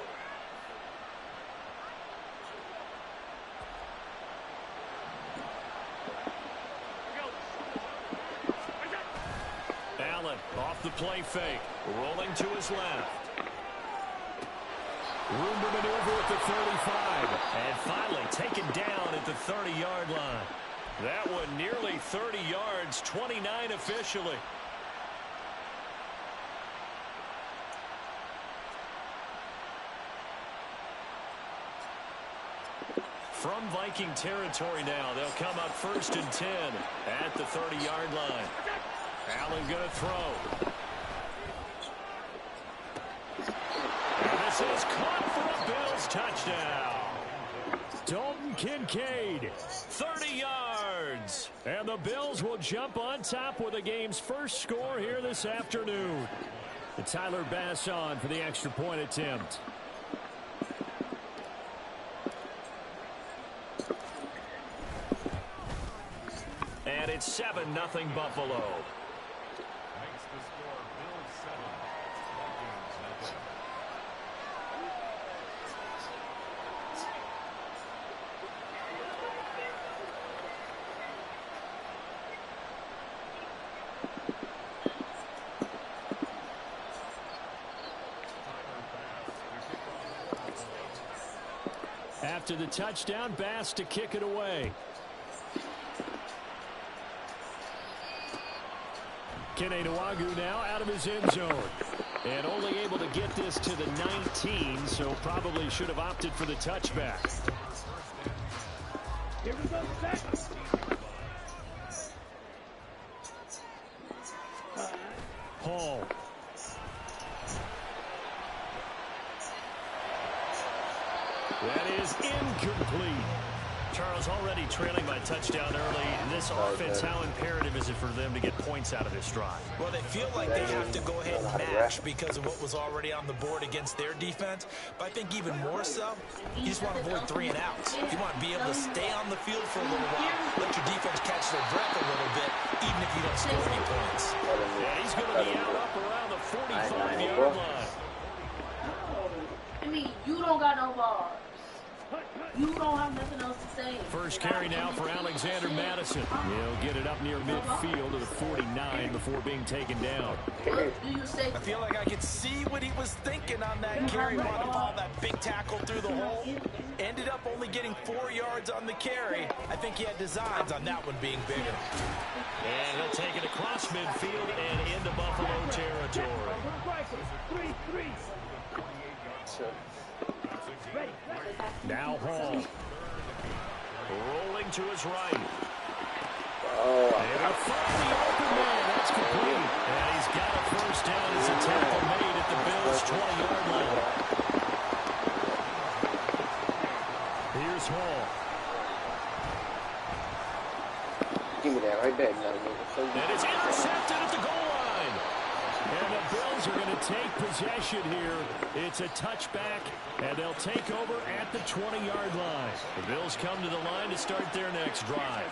Allen off the play fake, rolling to his left. Room to maneuver at the 35. And finally taken down at the 30-yard line. That one nearly 30 yards, 29 officially. From Viking territory now, they'll come up 1st and 10 at the 30-yard line. Allen going to throw. This is caught for a Bills touchdown. Dalton Kincaid, 30 yards. And the Bills will jump on top with the game's first score here this afternoon. Tyler Bass on for the extra point attempt. And it's 7-0 Buffalo. Makes the score Bills 7, Vikings nothing. After the touchdown, Bass to kick it away. Kene Nwangwu now out of his end zone. And only able to get this to the 19, so probably should have opted for the touchback. Here we go, set. Hall. That is incomplete. Charles, already trailing by touchdown early. This offense, how imperative is it for them to get points out of this drive? Well, they feel like they have to go ahead and match because of what was already on the board against their defense. But I think even more so, you just want to avoid 3 and outs. You want to be able to stay on the field for a little while, let your defense catch their breath a little bit, even if you don't score any points. Yeah, he's going to be out up around the 45-yard line. I mean, you don't got no balls. You don't have nothing else to say. First carry now for Alexander Madison. He'll get it up near midfield to the 49 before being taken down. What do you say? I feel like I could see what he was thinking on that carry. Wanted to follow that big tackle through the hole. Ended up only getting 4 yards on the carry. I think he had designs on that one being bigger. And he'll take it across midfield and into Buffalo territory. 3-3. Now Hall. Rolling to his right. Oh, They will find the open man. That's complete. And he's got a first down as a tackle made at the Bills' 20-yard line. Here's Hall. give me that right back now. And it's intercepted at the goal line. And the Bills are going to take possession here. It's a touchback, and they'll take over at the 20-yard line. The Bills come to the line to start their next drive.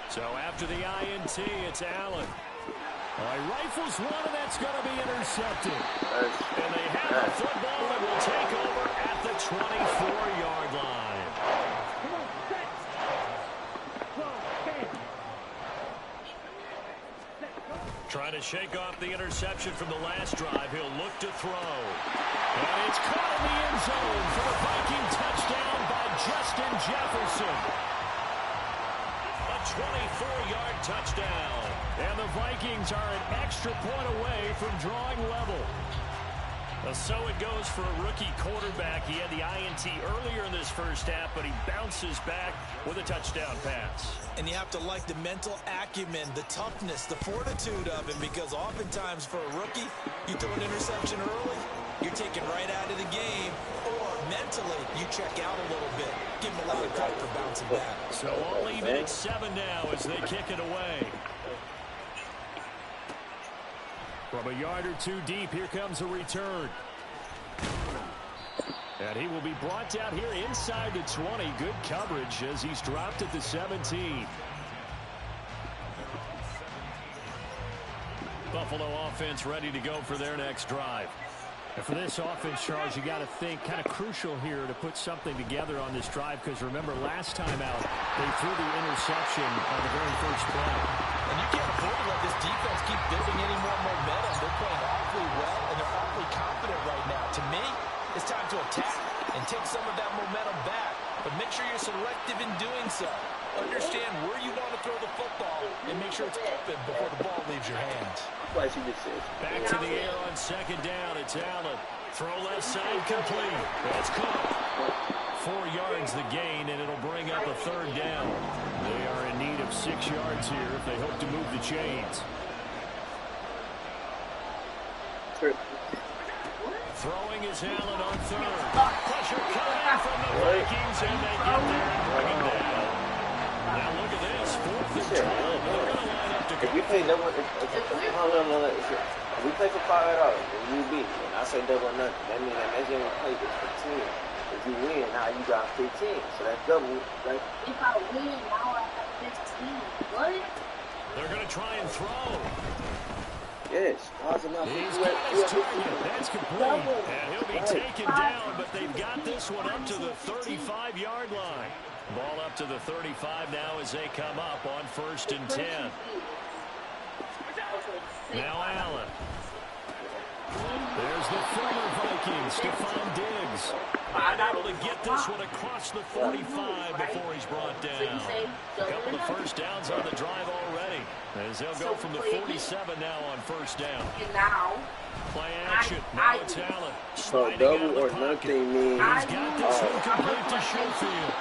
So after the INT, it's Allen. He rifles one, and that's going to be intercepted. And they have the football and will take over at the 24-yard line. Come on, set. 12, 10. Trying to shake off the interception from the last drive. He'll look to throw. And it's Jefferson. A 24-yard touchdown. And the Vikings are an extra point away from drawing level. So it goes for a rookie quarterback. He had the INT earlier in this first half, but he bounces back with a touchdown pass. And you have to like the mental acumen, the toughness, the fortitude of him, because oftentimes for a rookie, you throw an interception early, you're taken right out of the game, or mentally, you check out a little bit. Give him a lot of credit for bouncing back. So we'll leave it at 7 now as they kick it away. From a yard or two deep, here comes a return. And he will be brought down here inside the 20. Good coverage as he's dropped at the 17. Buffalo offense ready to go for their next drive. And for this offense, Charles, you got to think kind of crucial here to put something together on this drive, because remember last time out they threw the interception on the very first play. And you can't afford to let this defense keep building any more momentum. They're playing awfully well, and they're awfully confident right now. To me, it's time to attack and take some of that momentum back. But make sure you're selective in doing so. Understand where you want to throw the football and make sure it's open before the ball leaves your hands. Back to the air on second down. It's Allen. Throw left side complete. That's caught. 4 yards the gain, and it'll bring up a third down. They are in need of 6 yards here if they hope to move the chains. Throwing is Allen on third. Pressure coming from the Vikings, and they get there and bring him down. Now look at this. 4th and 12. They're going to line up to If we play double, if we play for $5 and you beat, and I say double or nothing, that means that next game we play is for 10. If you win, now you got 15. So that's double. Right? If I win, now I have 15. What? They're going to try and throw. Yes. Awesome. He's got his target. That's complete. And he'll be taken down, but they've got this one up to the 35-yard line. Ball up to the 35 now as they come up on 1st and 10. Now Allen. There's the former Viking, Stephon Diggs. And able to get this one across the 45 before he's brought down. A couple of first downs on the drive already, as they'll go from the 47 now on 1st down. Play action. Now it's Allen. So double or nothing means. He's got this one complete to Schofield.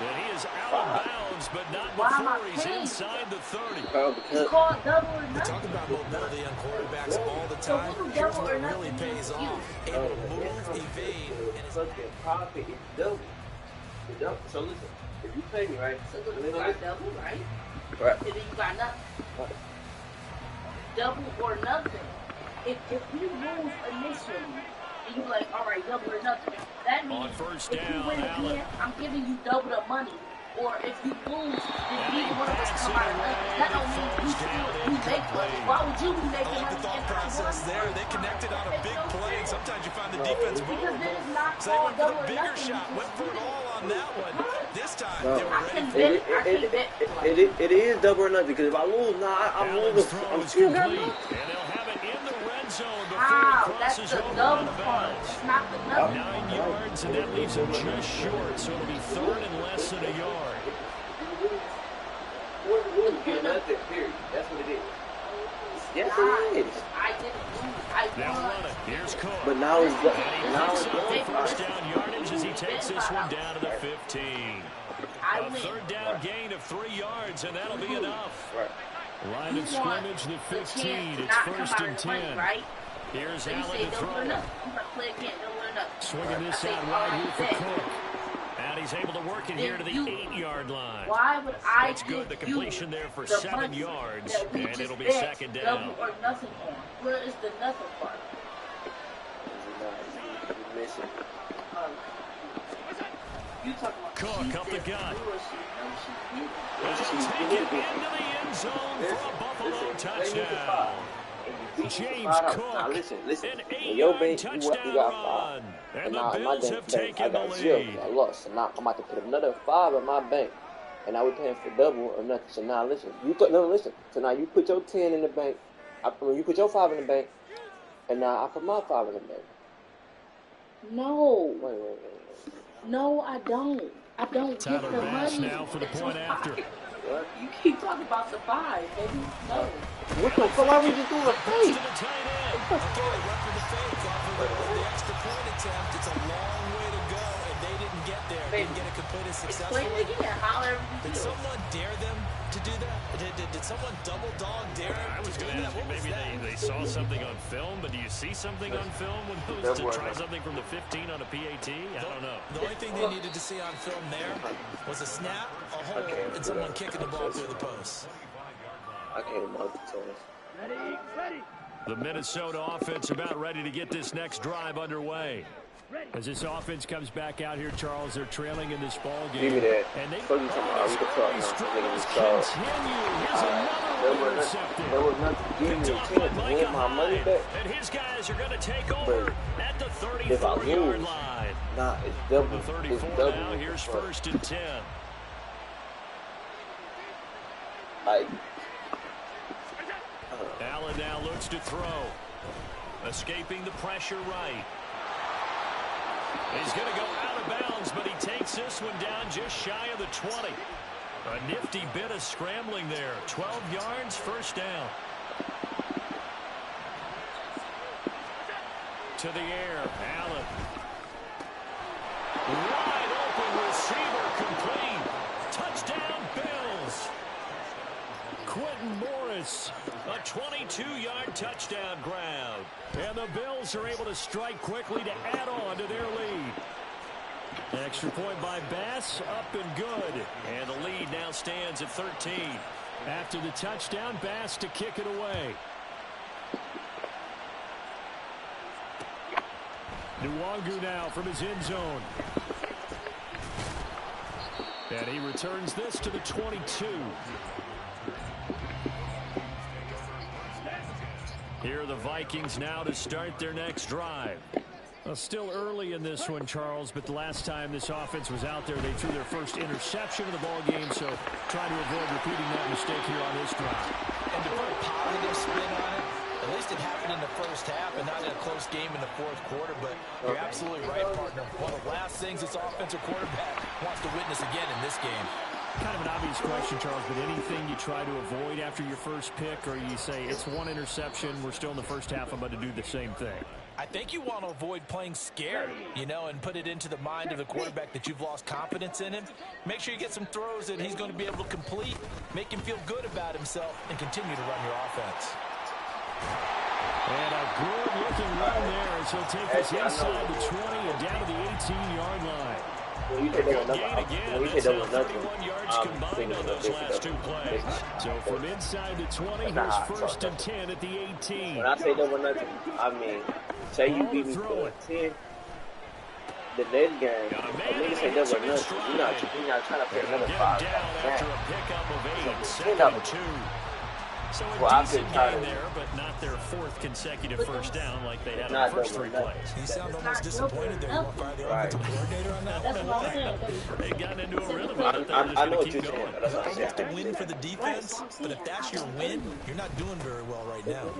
And he is out of bounds, but not before he's inside the 30. It's called double or We nothing. talk about mobility on quarterbacks all the time. Here's what really pays off. Able to move, evade, and it's Fucking profit is double. So listen, if you pay me, right? So you got double, right? Right. And then you got nothing. Right. Double or nothing. If you lose initially, and you're like, all right, double or nothing. That means On first if you down, win Allen. again, I'm giving you double the money. Or if you lose, then neither one of us come out of nothing. That don't mean you make money. Why would you be I making like money? the thought if I process won? there. They connected on a big play, and sometimes you find the defense Because then vulnerable. it's not So they went for called double the or bigger nothing. shot, went for it all on that one. This time, No. they were I ready can for bet. it. I can bet. It is double or nothing, because if I lose, I'm Allen's losing. throw I'm is still got complete. nothing. And they'll have it in the red zone before Wow, it that's crosses the over double out of part. bounds. It's not the nothing. 9 yards, and that leaves him just short, so it'll be 3rd and less than a yard. Get nothing, period. That's what it is. Yes, Nah, it is. I didn't lose. I They'll won. run it. Here's Cook. But now it's And he now picks it's up the They- first down yardage as he takes this one down to the 15. I A win. 3rd down gain of 3 yards, and that'll be enough. right. Line You of want scrimmage, the the 15. chance to It's not come 1st out and of the money, 10. right? Here's So you Allen say to double or throw. nothing. I'm gonna play again, double or nothing. Swinging this I say, out all wide right, here for bet. Cook. And he's able to work it here to the You- 8-yard line. Why would I That's good. The give you completion there for the 7 money yards, that we and just it'll be bet 2nd down. double or nothing on? Where is the nothing part? You're missing. You talking about Cook she up the said gut. bullshit. No, she didn't. And he'll take it into the end zone for a Buffalo touchdown. James Cook, Now listen. an In your 8-yard bank, touchdown you got run. 5. And now the in my Bills bank, have I taken the got 0. lead. I lost. So now I'm about to put another 5 in my bank. And now we're paying for double or nothing. So now listen. Listen. So now you put your 10 in the bank. You put your 5 in the bank. And now I put my 5 in the bank. No, Wait. no, I don't. I don't get Tyler the Bass money. now for the It's point a after. five. You keep talking about the 5, baby. No. What the fuck? Why we just doing a To fake? the tight end. Okay, they went for the fake off of the extra point attempt. It's a long way to go, and they didn't get there. Didn't get it completed Explain successfully. it again. However Did you feel. someone dare them to do that? Did someone double dog dare them I was to do going to that? ask you, What was maybe that? they saw something on film, but do you see something on film when those to try something from the 15 on a PAT? I don't know. The only thing they needed to see on film there was a snap, a hole, and someone kicking the ball through the post. I can't multitask. Ready, ready. The Minnesota offense about ready to get this next drive underway. As this offense comes back out here, Charles, they're trailing in this ball game. Give me that. And they Fuck you talking about? We can talk now. struggles Nigga, continue. Here's There another was intercepted. nothing. There was nothing. Give me a Picked off chance by to win my money Micah back. Hyde. And his guys are going to take over at the If I 34-yard lose, line. nah, it's double. The It's 34 double. now. Here's first and 10. Like, Allen now looks to throw. Escaping the pressure right. He's going to go out of bounds, but he takes this one down just shy of the 20. A nifty bit of scrambling there. 12 yards, first down. To the air, Allen. Wide open receiver complete. Touchdown, Bills. Quentin Morris, a 22-yard touchdown grab. And the Bills are able to strike quickly to add on to their lead. Extra point by Bass, up and good. And the lead now stands at 13. After the touchdown, Bass to kick it away. Nwangu now from his end zone. And he returns this to the 22. Here are the Vikings now to start their next drive. Well, still early in this one, Charles, but the last time this offense was out there, they threw their first interception of the ball game, so trying to avoid repeating that mistake here on this drive. And to put a positive spin on it, at least it happened in the first half and not in a close game in the fourth quarter, but you're absolutely right, partner. One of the last things this offensive quarterback wants to witness again in this game. Kind of an obvious question, Charles, but anything you try to avoid after your first pick, or you say it's one interception, we're still in the first half, I'm about to do the same thing? I think you want to avoid playing scared, you know, and put it into the mind of the quarterback that you've lost confidence in him. Make sure you get some throws that he's going to be able to complete, make him feel good about himself, and continue to run your offense. And a good-looking run there as he'll take this inside the 20 and down to the 18-yard line. when you say double nothing, when you say double nothing, I'm combined thinking on of those last two plays. So from inside the 20, here's first and 10 at the 18. When I say double nothing, I mean, say you beat me for 10. The next game, a nigga say double nothing. You're not trying to put another 5 After a pickup of 8, so, 2. So a well, decent game there, but not their fourth consecutive first down like they had on the first 3 plays. You sound almost disappointed there. You want to fire the offensive coordinator on that That's what I'm saying. They got into a rhythm. I know what you're saying, but that's what I'm Almost a saying. win for the defense, but if that's your win, you're not doing very well right now.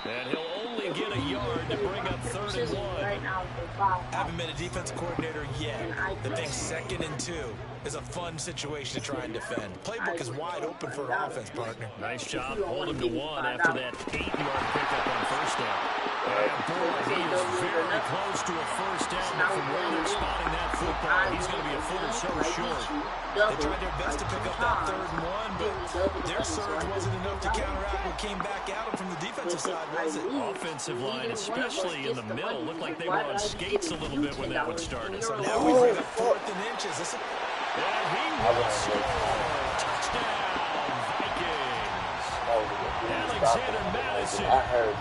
And he'll only get a yard to bring up 3rd and 1. Right now, for 5. Haven't been a defensive coordinator yet. The thing 2nd and 2 is a fun situation to try and defend. Playbook is wide open for an offense, partner. Nice job holding to 1 after that 8-yard pickup on first down. And boy, he is very close to a first down, but from where they're spotting that football, he's going to be a foot or so short. They tried their best to pick up that 3rd and 1, but their surge wasn't enough to counteract what came back at them from the defensive side, was it? Offensive line, especially in the middle, looked like they were on skates a little bit when that one started. So now we bring up 4th and inches. This is And he will score. Touchdown, Vikings. Alexander Madison, an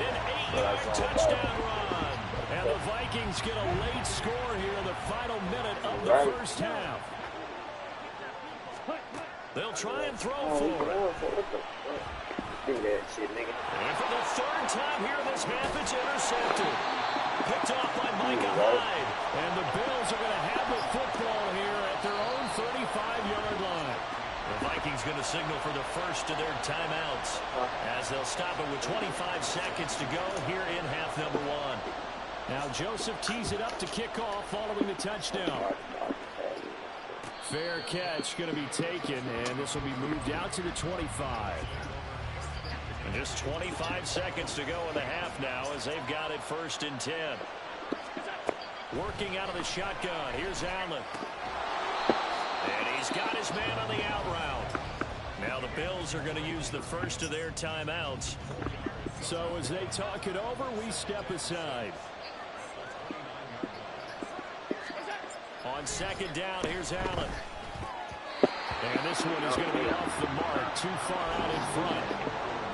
8-yard touchdown run. And the Vikings get a late score here in the final minute of the first half. They'll try and throw for it. Do that shit, nigga. And for the 3rd time here in this half, it's intercepted. Picked off by Micah Hyde. And the Bills are going to have the football here at their own 35-yard line. The Vikings going to signal for the first of their timeouts as they'll stop it with 25 seconds to go here in half number 1. Now Joseph tees it up to kick off following the touchdown. Fair catch going to be taken, and this will be moved out to the 25. And just 25 seconds to go in the half now as they've got it 1st and 10. Working out of the shotgun. Here's Allen. And he's got his man on the out route. Now the Bills are going to use the first of their timeouts. So as they talk it over, we step aside. On 2nd down, here's Allen. And this one is going to be off the mark, too far out in front.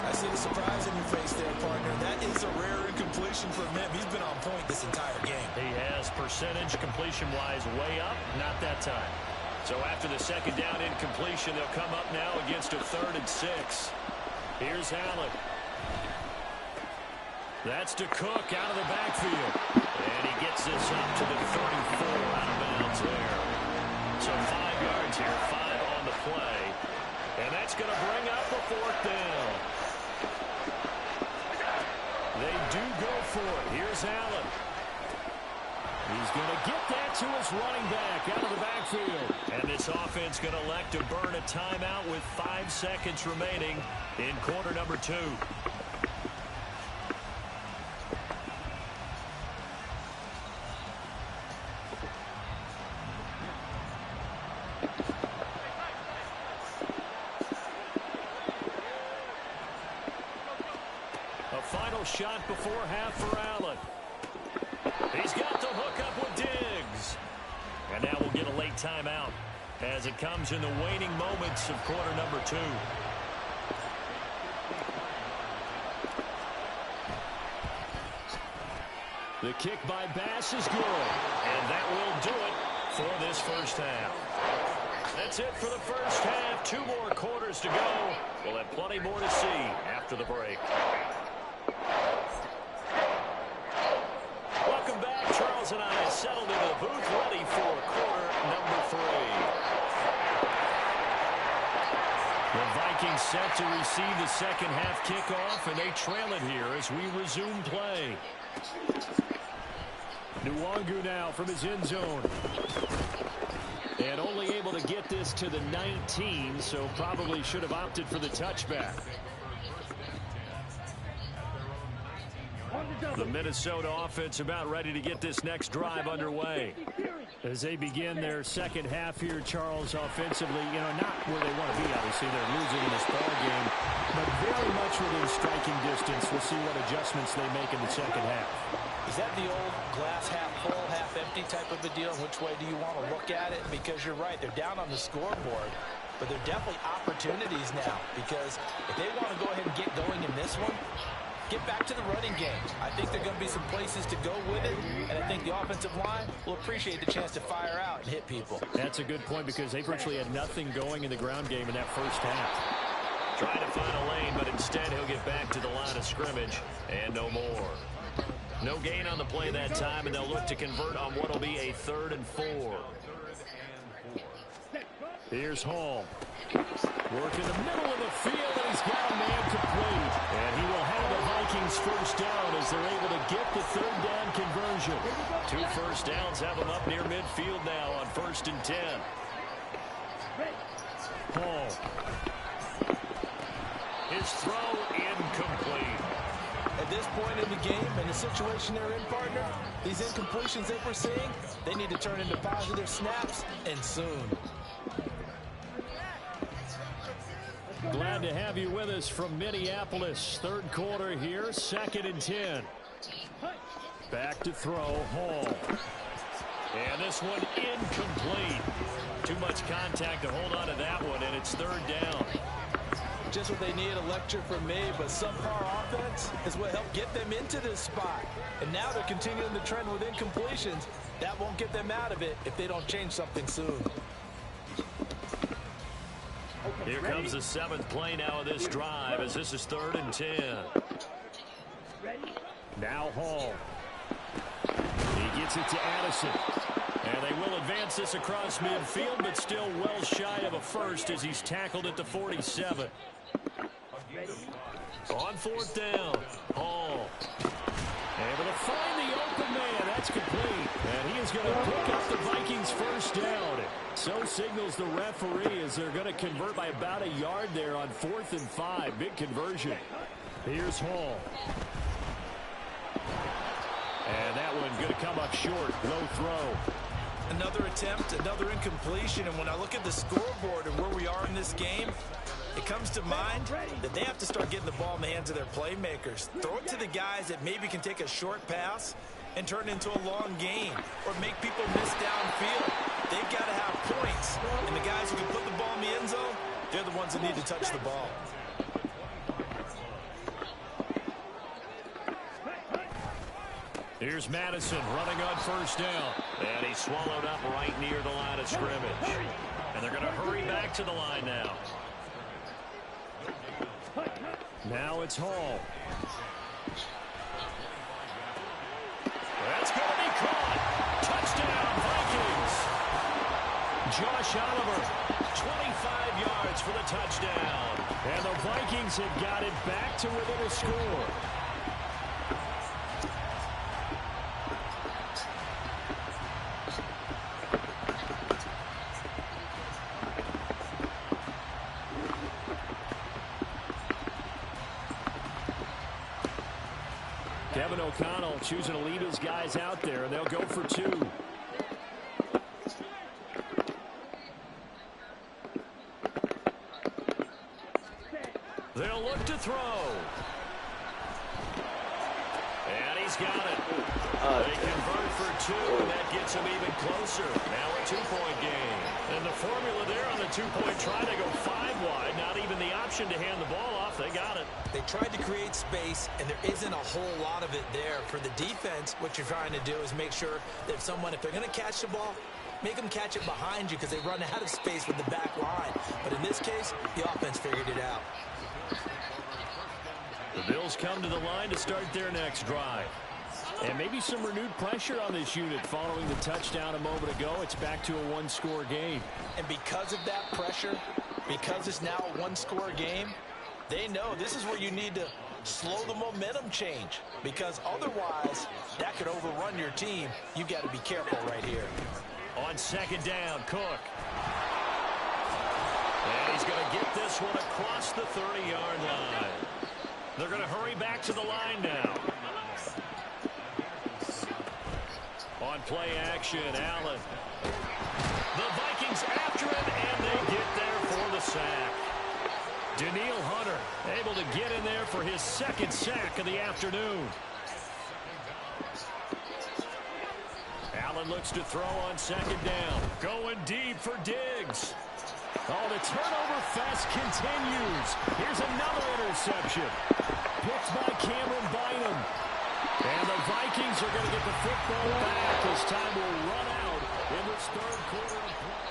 I see the surprise in your face there, partner. That is a rare incompletion from him. He's been on point this entire game. He has percentage completion-wise way up, not that time. So after the 2nd down incompletion, they'll come up now against a 3rd and 6. Here's Allen. That's to Cook out of the backfield. And he gets this up to the 34 out of bounds there. So 5 yards here, 5 on the play. And that's going to bring up a 4th down. They do go for it. Here's Allen. He's going to get that to his running back out of the backfield. And this offense going to elect to burn a timeout with 5 seconds remaining in quarter number 2. Final shot before half for Allen. He's got the hook up with Diggs. And now we'll get a late timeout as it comes in the waning moments of quarter number 2. The kick by Bass is good. And that will do it for this first half. That's it for the first half. 2 more quarters to go. We'll have plenty more to see after the break. Welcome back. Charles and I settled into the booth ready for quarter number 3. The Vikings set to receive the second half kickoff, and they trail it here as we resume play. Nwangu now from his end zone. And only able to get this to the 19, so probably should have opted for the touchback. The Minnesota offense about ready to get this next drive underway. As they begin their second half here, Charles, offensively, not where they want to be, obviously. They're losing in this ball game, but very much within striking distance. We'll see what adjustments they make in the second half. Is that the old glass half full, half empty type of a deal? Which way do you want to look at it? Because you're right, they're down on the scoreboard, but they're definitely opportunities now, because if they want to go ahead and get going in this one, get back to the running game. I think there are going to be some places to go with it, and I think the offensive line will appreciate the chance to fire out and hit people. That's a good point, because they virtually had nothing going in the ground game in that first half. Trying to find a lane, but instead he'll get back to the line of scrimmage, and no more. No gain on the play that time, and they'll look to convert on what will be a 3rd and 4. Here's Hall. Work in the middle of the field, and he's got a man complete. And he will have the Vikings first down as they're able to get the 3rd down conversion. 2 first downs have them up near midfield now on 1st and 10. Hall. His throw incomplete. At this point in the game and the situation they're in, partner, these incompletions that we're seeing, they need to turn into positive snaps, and soon. Glad to have you with us from Minneapolis. 3rd quarter here, 2nd and 10. Back to throw, Hall. And this one incomplete. Too much contact to hold on to that one, and it's 3rd down. Just what they need, a lecture from me, but subpar offense is what helped get them into this spot. And now they're continuing the trend with incompletions. That won't get them out of it if they don't change something soon. Here comes the 7th play now of this drive, as this is 3rd and 10. Now Hall. He gets it to Addison. And they will advance this across midfield, but still well shy of a first as he's tackled at the 47. On 4th down, Hall. Able to find the open man. That That's complete. And he is going to pick up the Vikings first down. So signals the referee as they're going to convert by about a yard there on 4th and 5. Big conversion. Here's Hall. And that one going to come up short. Low throw. Another attempt, another incompletion. And when I look at the scoreboard and where we are in this game, it comes to mind that they have to start getting the ball in the hands of their playmakers. Throw it to the guys that maybe can take a short pass and turn it into a long game or make people miss downfield. They've got to have points. And the guys who can put the ball in the end zone, they're the ones that need to touch the ball. Here's Madison running on first down. And he's swallowed up right near the line of scrimmage. And they're going to hurry back to the line now. Now it's Hall. That's going to be caught. Touchdown, Vikings. Josh Oliver, 25 yards for the touchdown. And the Vikings have got it back to within a score. Kevin O'Connell choosing to leave his guys out there. They'll go for 2. They'll look to throw. And he's got it. They convert for 2, and that gets him even closer. Now a 2-point game. And the formula there on the 2-point try to go 5 wide. Not even the option to hand the ball off. They got it. They tried to create space, and there isn't a whole lot of it there. For the defense, what you're trying to do is make sure that if they're going to catch the ball, make them catch it behind you because they run out of space with the back line. But in this case, the offense figured it out. The Bills come to the line to start their next drive. And maybe some renewed pressure on this unit following the touchdown a moment ago. It's back to a 1-score game. And because of that pressure, because it's now a 1-score game, they know this is where you need to slow the momentum change. Because otherwise, that could overrun your team. You've got to be careful right here. On second down, Cook. And he's going to get this one across the 30-yard line. They're going to hurry back to the line now. On play action, Allen. The Vikings after him, and they get there for the sack. Daniil Hunter able to get in there for his second sack of the afternoon. Allen looks to throw on second down. Going deep for Diggs. Oh, the turnover fest continues. Here's another interception. Picked by Cameron Bynum. And the Vikings are going to get the football back as time will run out in this third quarter of play.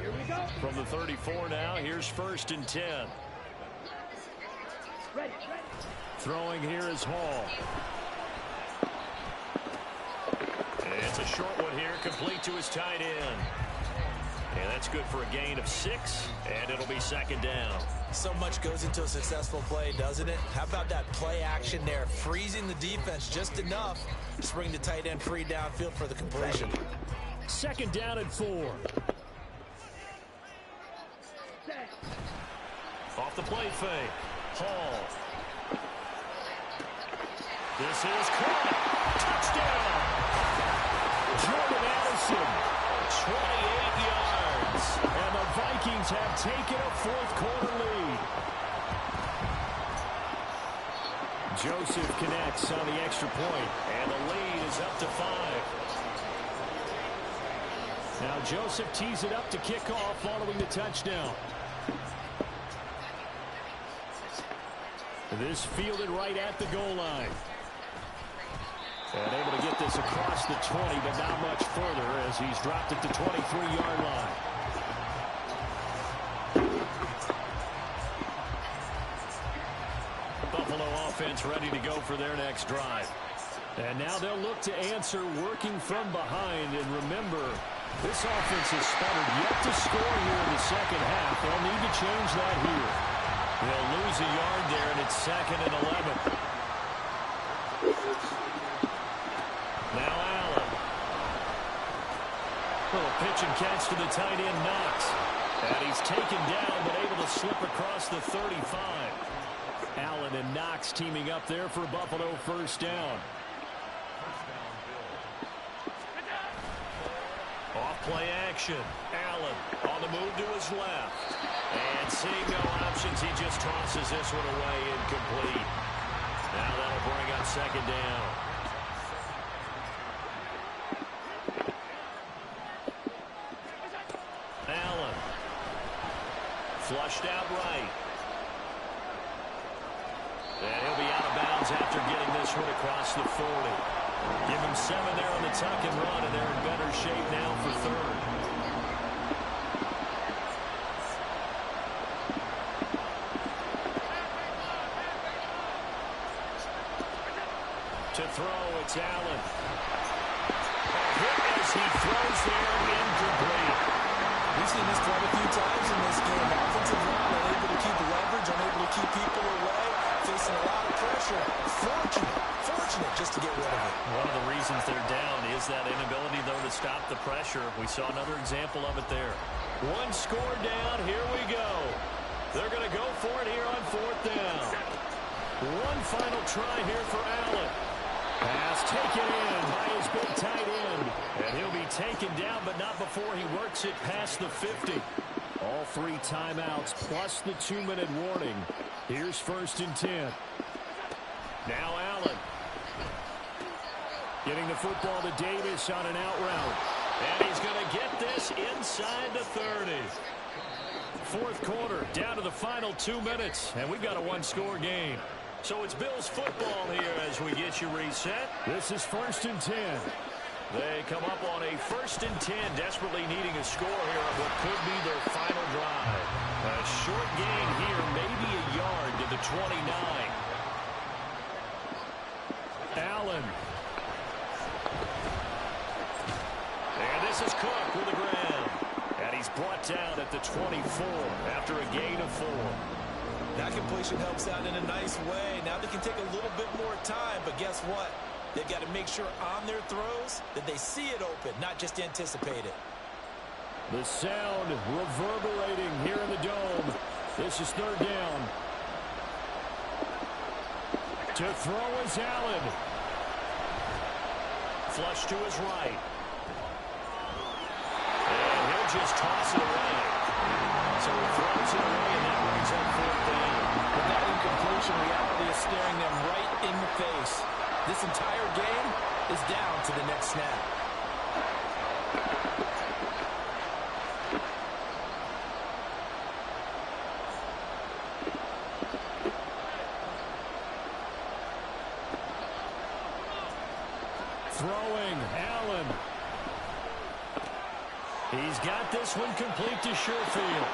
Here we go. From the 34 now, here's 1st and 10. Ready. Throwing here is Hall. And it's a short one here, complete to his tight end. And that's good for a gain of 6, and it'll be second down. So much goes into a successful play, doesn't it? How about that play action there, freezing the defense just enough to bring the tight end free downfield for the completion. Second down and 4. Off the play fake. Hall. This is caught. Touchdown. Jordan Addison. 28 yards. And the Vikings have taken a fourth-quarter lead. Joseph connects on the extra point, and the lead is up to 5. Now Joseph tees it up to kick off following the touchdown. This fielded right at the goal line. And able to get this across the 20, but not much further as he's dropped at the 23-yard line. Buffalo offense ready to go for their next drive. And now they'll look to answer working from behind. And remember, this offense has sputtered yet to score here in the second half. They'll need to change that here. They'll lose a yard there, and it's 2nd and 11. pitch and catch to the tight end, Knox. And he's taken down, but able to slip across the 35. Allen and Knox teaming up there for Buffalo first down. Off-play action. Allen on the move to his left. And seeing no options, he just tosses this one away, incomplete. Now that'll bring up second down. Allen. Flushed out right. And he'll be out of bounds after getting this one across the 40. Give him 7 there on the tuck and run, and they're in better shape now for third. To throw, it's Allen. Hit as he throws there, incomplete. We've seen this quite a few times in this game. Offensive line unable to keep leverage, unable to keep people away, facing a lot of pressure. Fortunate just to get rid of it. One of the reasons they're down is that inability, though, to stop the pressure. We saw another example of it there. One score down. Here we go. They're going to go for it here on fourth down. One final try here for Allen. Pass taken in by his big tight end. And he'll be taken down, but not before he works it past the 50. All 3 timeouts plus the 2-minute warning. Here's 1st and 10. Now Allen. Getting the football to Davis on an out route. And he's going to get this inside the 30. Fourth quarter, down to the final 2 minutes. And we've got a 1-score game. So it's Bills football here as we get you reset. This is 1st and 10. They come up on a 1st and 10, desperately needing a score here on what could be their final drive. A short gain here, maybe a yard to the 29. Allen. And this is Cook with the ground. And he's brought down at the 24 after a gain of 4. That completion helps out in a nice way. Now they can take a little bit more time, but guess what? They've got to make sure on their throws that they see it open, not just anticipate it. The sound reverberating here in the dome. This is 3rd down. To throw is Allen. Flush to his right. And he'll just toss it away. So he throws it away, and that brings up 4th down. With that incompletion, reality is staring them right in the face. This entire game is down to the next snap. Throwing, Allen. He's got this one complete to Sherfield.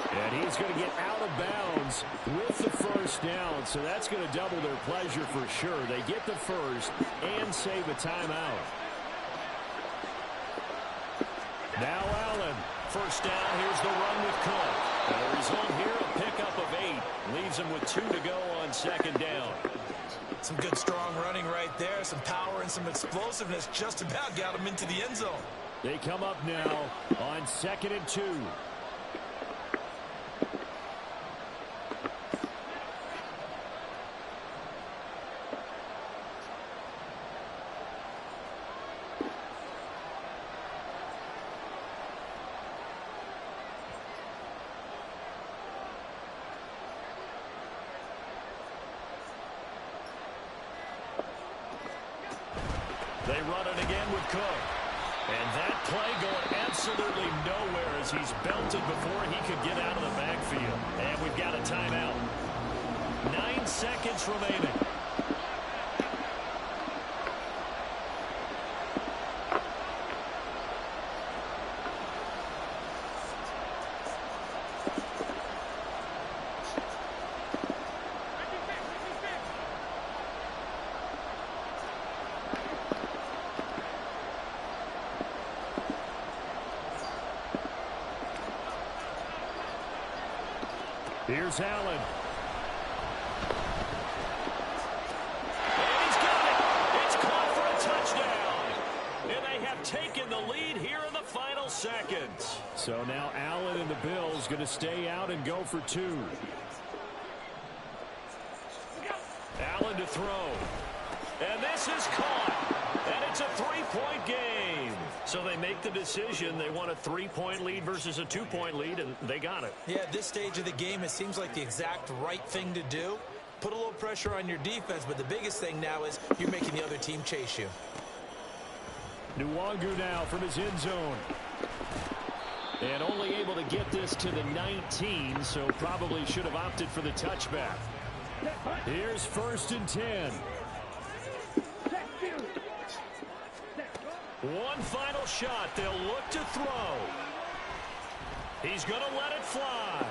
And he's going to get out of bounds with the 1st down. So that's going to double their pleasure for sure. They get the 1st and save a timeout. Now Allen. 1st down. Here's the run with Cook. And the result here, a pickup of 8. Leaves him with 2 to go on 2nd down. Some good strong running right there. Some power and some explosiveness. Just about got him into the end zone. They come up now on 2nd and 2. They run it again with Cook. And that play going absolutely nowhere as he's belted before he could get out of the backfield. And we've got a timeout. 9 seconds remaining. Here's Allen. And he's got it. It's caught for a touchdown. And they have taken the lead here in the final second. So now Allen and the Bills going to stay out and go for 2. Allen to throw. And this is caught. And it's a 3-point game. So they make the decision. They want a 3-point lead versus a 2-point lead, and they got it. Yeah, at this stage of the game, it seems like the exact right thing to do. Put a little pressure on your defense, but the biggest thing now is you're making the other team chase you. Nwangu now from his end zone. And only able to get this to the 19, so probably should have opted for the touchback. Here's 1st and 10. One final shot. They'll look to throw. He's going to let it fly.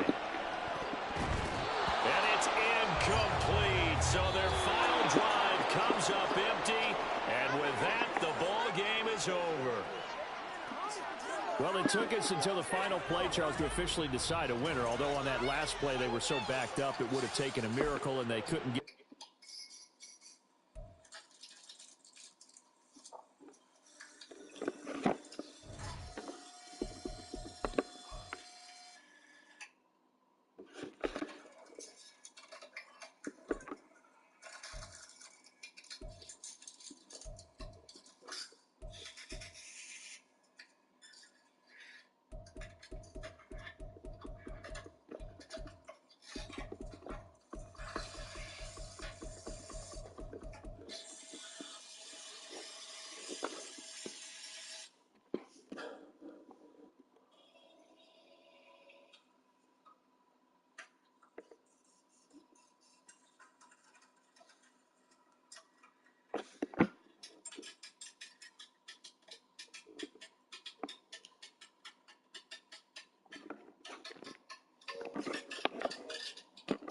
And it's incomplete. So their final drive comes up empty. And with that, the ball game is over. Well, it took us until the final play, Charles, to officially decide a winner. Although on that last play they were so backed up, it would have taken a miracle, and they couldn't get